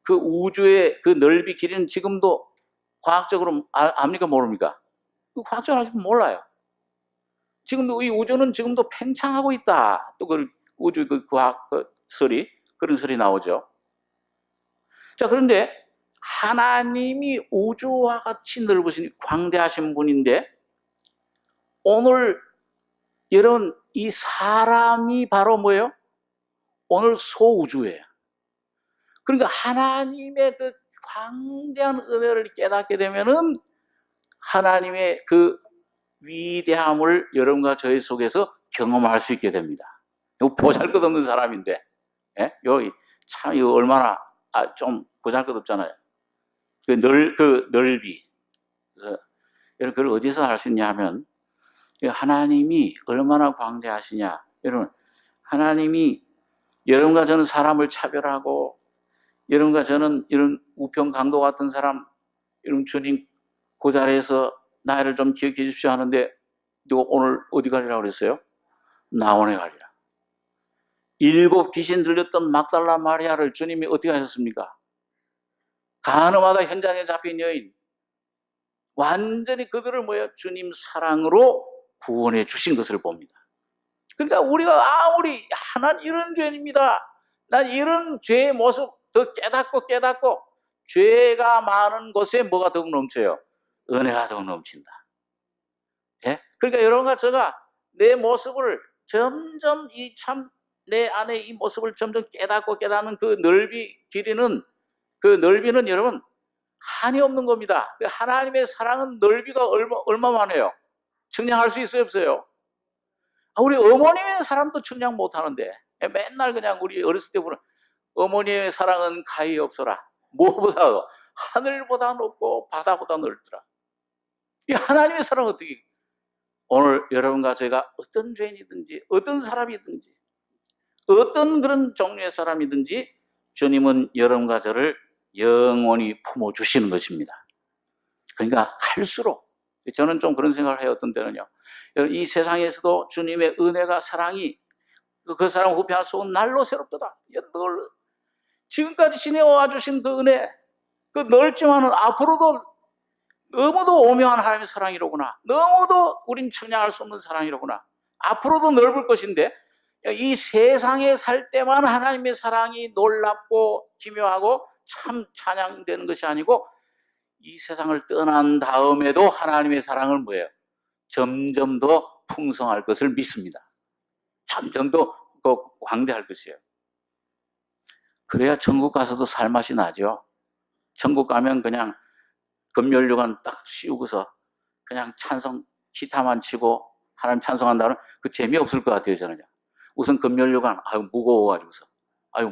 그 우주의 그 넓이 길이는 지금도 과학적으로 압니까 모릅니까? 과학적으로 아직 몰라요. 지금도 이 우주는 지금도 팽창하고 있다. 또 그 우주 그 과학 설이 그런 설이 나오죠. 자 그런데 하나님이 우주와 같이 넓으신 광대하신 분인데 오늘 여러분 이 사람이 바로 뭐예요? 오늘 소우주예요. 그러니까 하나님의 그 광대한 은혜를 깨닫게 되면은 하나님의 그 위대함을 여러분과 저희 속에서 경험할 수 있게 됩니다. 이거 보잘것없는 사람인데, 예? 여기 참 이거 얼마나 좀 보잘것없잖아요. 그 넓이, 여러분 그걸 어디서 알 수 있냐 하면 하나님이 얼마나 광대하시냐. 여러분 하나님이 여러분과 저는 사람을 차별하고 여러분과 저는 이런 우편 강도 같은 사람, 여러분 주님 그 자리에서 나를 좀 기억해 주십시오 하는데 누가 오늘 어디 가리라고 그랬어요? 나원에 가리라. 7 귀신 들렸던 막달라 마리아를 주님이 어떻게 하셨습니까? 가늠하다 현장에 잡힌 여인, 완전히 그들을 주님 사랑으로 구원해 주신 것을 봅니다. 그러니까 우리가 아무리 난 이런 죄인입니다. 난 이런 죄의 모습 더 깨닫고 죄가 많은 곳에 뭐가 더욱 넘쳐요? 은혜가 더욱 넘친다. 예? 그러니까 여러분과 제가 내 모습을 점점 이 참 내 안에 이 모습을 점점 깨닫는 그 길이는, 그 넓이는 여러분 한이 없는 겁니다. 하나님의 사랑은 넓이가 얼마만해요? 측량할 수 있어요, 없어요? 우리 어머님의 사랑도 측량 못하는데 맨날 그냥 우리 어렸을 때 보는 어머니의 사랑은 가히 없어라. 무엇보다 하늘보다 높고 바다보다 넓더라. 이 하나님의 사랑은 어떻게, 오늘 여러분과 제가 어떤 죄인이든지 어떤 사람이든지 어떤 그런 종류의 사람이든지 주님은 여러분과 저를 영원히 품어주시는 것입니다. 그러니까 갈수록, 저는 좀 그런 생각을 해요. 어떤 때는요, 이 세상에서도 주님의 은혜가, 사랑이 그 사람 후패할 수 없는 날로 새롭도다. 늘 지금까지 지내와 주신 그 은혜, 그 넓지만은 앞으로도 너무도 오묘한 하나님의 사랑이로구나. 너무도 우린 측량할 수 없는 사랑이로구나. 앞으로도 넓을 것인데, 이 세상에 살 때만 하나님의 사랑이 놀랍고 기묘하고 참 찬양되는 것이 아니고, 이 세상을 떠난 다음에도 하나님의 사랑을 뭐예요? 점점 더 풍성할 것을 믿습니다. 점점 더 광대할 것이에요. 그래야 천국 가서도 살맛이 나죠. 천국 가면 그냥 금연류관 딱 씌우고서 그냥 찬송, 기타만 치고 하나님 찬송한다는 그 재미없을 것 같아요, 저는요. 우선 금연류관, 무거워가지고서.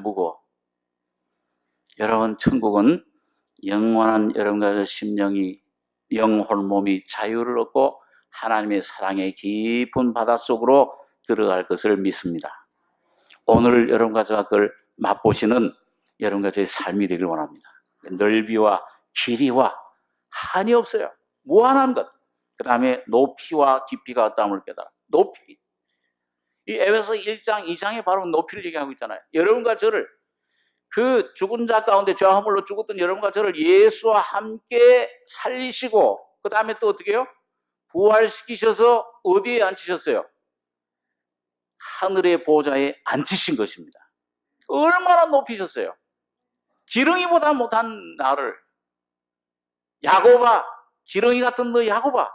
무거워. 여러분, 천국은 영원한 여러분과 심령이, 영혼, 몸이 자유를 얻고 하나님의 사랑의 깊은 바닷속으로 들어갈 것을 믿습니다. 오늘 여러분과 저가 그걸 맛보시는 여러분과 저의 삶이 되길 원합니다. 넓이와 길이와 한이 없어요. 무한한 것. 그 다음에 높이와 깊이가 어떠함을 깨달아. 높이. 이 에베소 1장, 2장에 바로 높이를 얘기하고 있잖아요. 여러분과 저를, 그 죽은 자 가운데 저하물로 죽었던 여러분과 저를 예수와 함께 살리시고, 그 다음에 또 어떻게 해요? 부활시키셔서 어디에 앉히셨어요? 하늘의 보좌에 앉히신 것입니다. 얼마나 높이셨어요? 지렁이보다 못한 나를, 야곱아, 지렁이 같은 너 야곱아,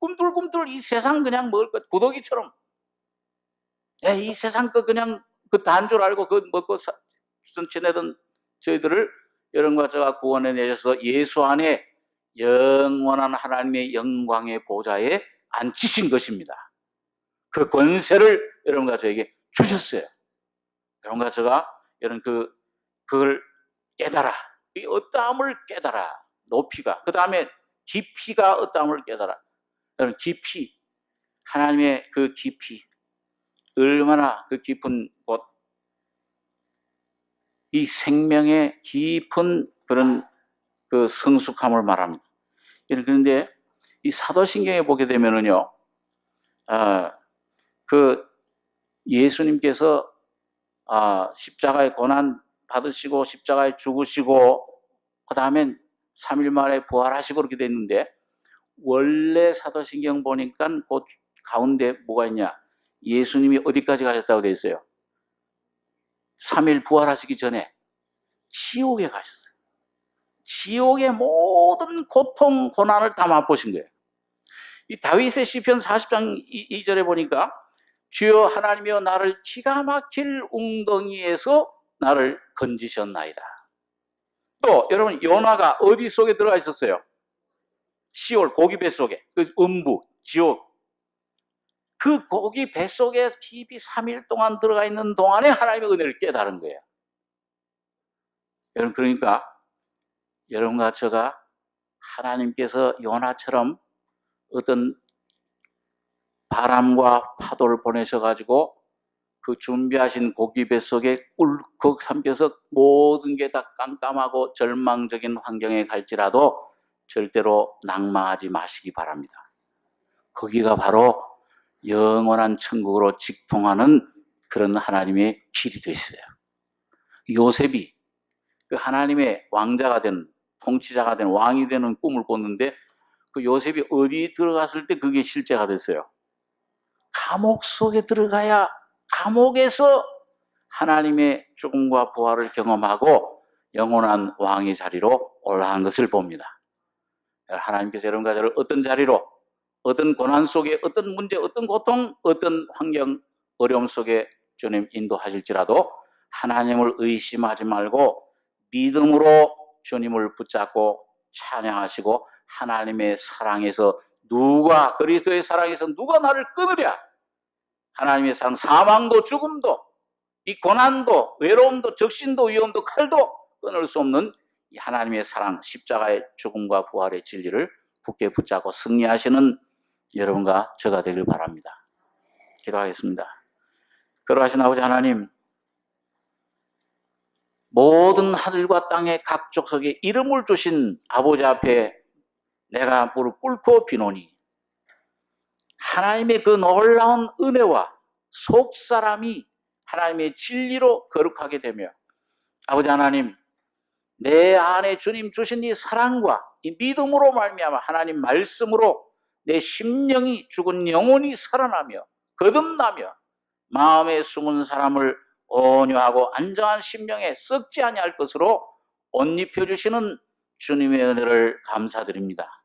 꿈틀꿈틀 이 세상 그냥 먹을 것, 구더기처럼, 이 세상 거 그냥 그 단 줄 알고 그 먹고 지내던 저희들을 여러분과 저가 구원해 내셔서 예수 안에 영원한 하나님의 영광의 보좌에 앉히신 것입니다. 그 권세를 여러분과 저에게 주셨어요. 여러분과 저가 그걸 깨달아. 이 어떠함을 깨달아. 높이가. 그 다음에 깊이가 어떠함을 깨달아. 여러분, 깊이. 하나님의 그 깊이. 얼마나 그 깊은 곳. 이 생명의 깊은 그런 그 성숙함을 말합니다. 그런데 이 사도신경에 보게 되면은요, 그 예수님께서 십자가의 고난 받으시고 십자가에 죽으시고 그 다음에 3일 만에 부활하시고 그렇게 됐는데, 원래 사도신경 보니까 그 가운데 뭐가 있냐, 예수님이 어디까지 가셨다고 되어 있어요? 3일 부활하시기 전에 지옥에 가셨어요. 지옥의 모든 고통, 고난을 다 맛보신 거예요. 이 다윗의 시편 40장 2절에 보니까 주여 하나님이여 나를 기가 막힐 웅덩이에서 나를 건지셨나이다. 또 여러분, 요나가 어디 속에 들어가 있었어요? 시올, 고기 뱃속에, 그 음부, 지옥. 그 고기 뱃속에 깊이 3일 동안 들어가 있는 동안에 하나님의 은혜를 깨달은 거예요. 여러분, 그러니까 여러분과 저가 하나님께서 요나처럼 어떤 바람과 파도를 보내셔가지고 그 준비하신 고기 뱃속에 꿀꺽 삼켜서 모든 게 다 깜깜하고 절망적인 환경에 갈지라도 절대로 낭망하지 마시기 바랍니다. 거기가 바로 영원한 천국으로 직통하는 그런 하나님의 길이 되어 있어요. 요셉이 그 하나님의 왕자가 된, 통치자가 된, 왕이 되는 꿈을 꿨는데, 그 요셉이 어디 들어갔을 때 그게 실제가 됐어요? 감옥 속에 들어가야 감옥에서 하나님의 죽음과 부활을 경험하고 영원한 왕의 자리로 올라간 것을 봅니다. 하나님께서 여러분과 저를 어떤 자리로, 어떤 고난 속에, 어떤 문제, 어떤 고통, 어떤 환경, 어려움 속에 주님 인도하실지라도 하나님을 의심하지 말고 믿음으로 주님을 붙잡고 찬양하시고 하나님의 사랑에서 그리스도의 사랑에서 누가 나를 끊으랴? 하나님의 사랑, 사망도 죽음도 이 고난도 외로움도 적신도 위험도 칼도 끊을 수 없는 이 하나님의 사랑, 십자가의 죽음과 부활의 진리를 굳게 붙잡고 승리하시는 여러분과 저가 되길 바랍니다. 기도하겠습니다. 그러하신 아버지 하나님, 모든 하늘과 땅의 각 족속에 이름을 주신 아버지 앞에 내가 무릎 꿇고 비노니 하나님의 그 놀라운 은혜와 속사람이 하나님의 진리로 거룩하게 되며 아버지 하나님, 내 안에 주님 주신 이 사랑과 이 믿음으로 말미암아 하나님 말씀으로 내 심령이 죽은 영혼이 살아나며 거듭나며 마음에 숨은 사람을 온유하고 안정한 심령에 썩지 아니할 것으로 옷 입혀주시는 주님의 은혜를 감사드립니다.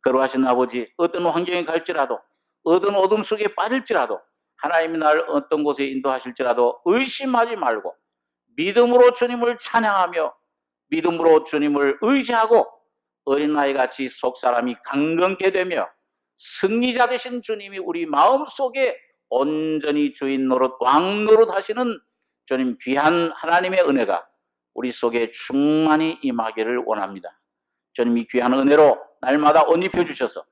그러하신 아버지, 어떤 환경에 갈지라도 어떤 어둠 속에 빠질지라도 하나님이 날 어떤 곳에 인도하실지라도 의심하지 말고 믿음으로 주님을 찬양하며 믿음으로 주님을 의지하고 어린아이같이 속사람이 강건케 되며 승리자 되신 주님이 우리 마음속에 온전히 주인 노릇 왕 노릇 하시는 주님 귀한 하나님의 은혜가 우리 속에 충만히 임하기를 원합니다. 주님 이 귀한 은혜로 날마다 옷 입혀주셔서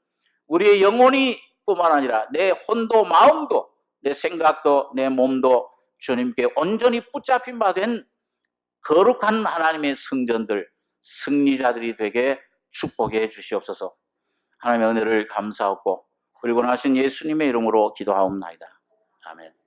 우리의 영혼이 뿐만 아니라 내 혼도 마음도 내 생각도 내 몸도 주님께 온전히 붙잡힌 바 된 거룩한 하나님의 성전들, 승리자들이 되게 축복해 주시옵소서. 하나님의 은혜를 감사하고 그리고 나신 예수님의 이름으로 기도하옵나이다. 아멘.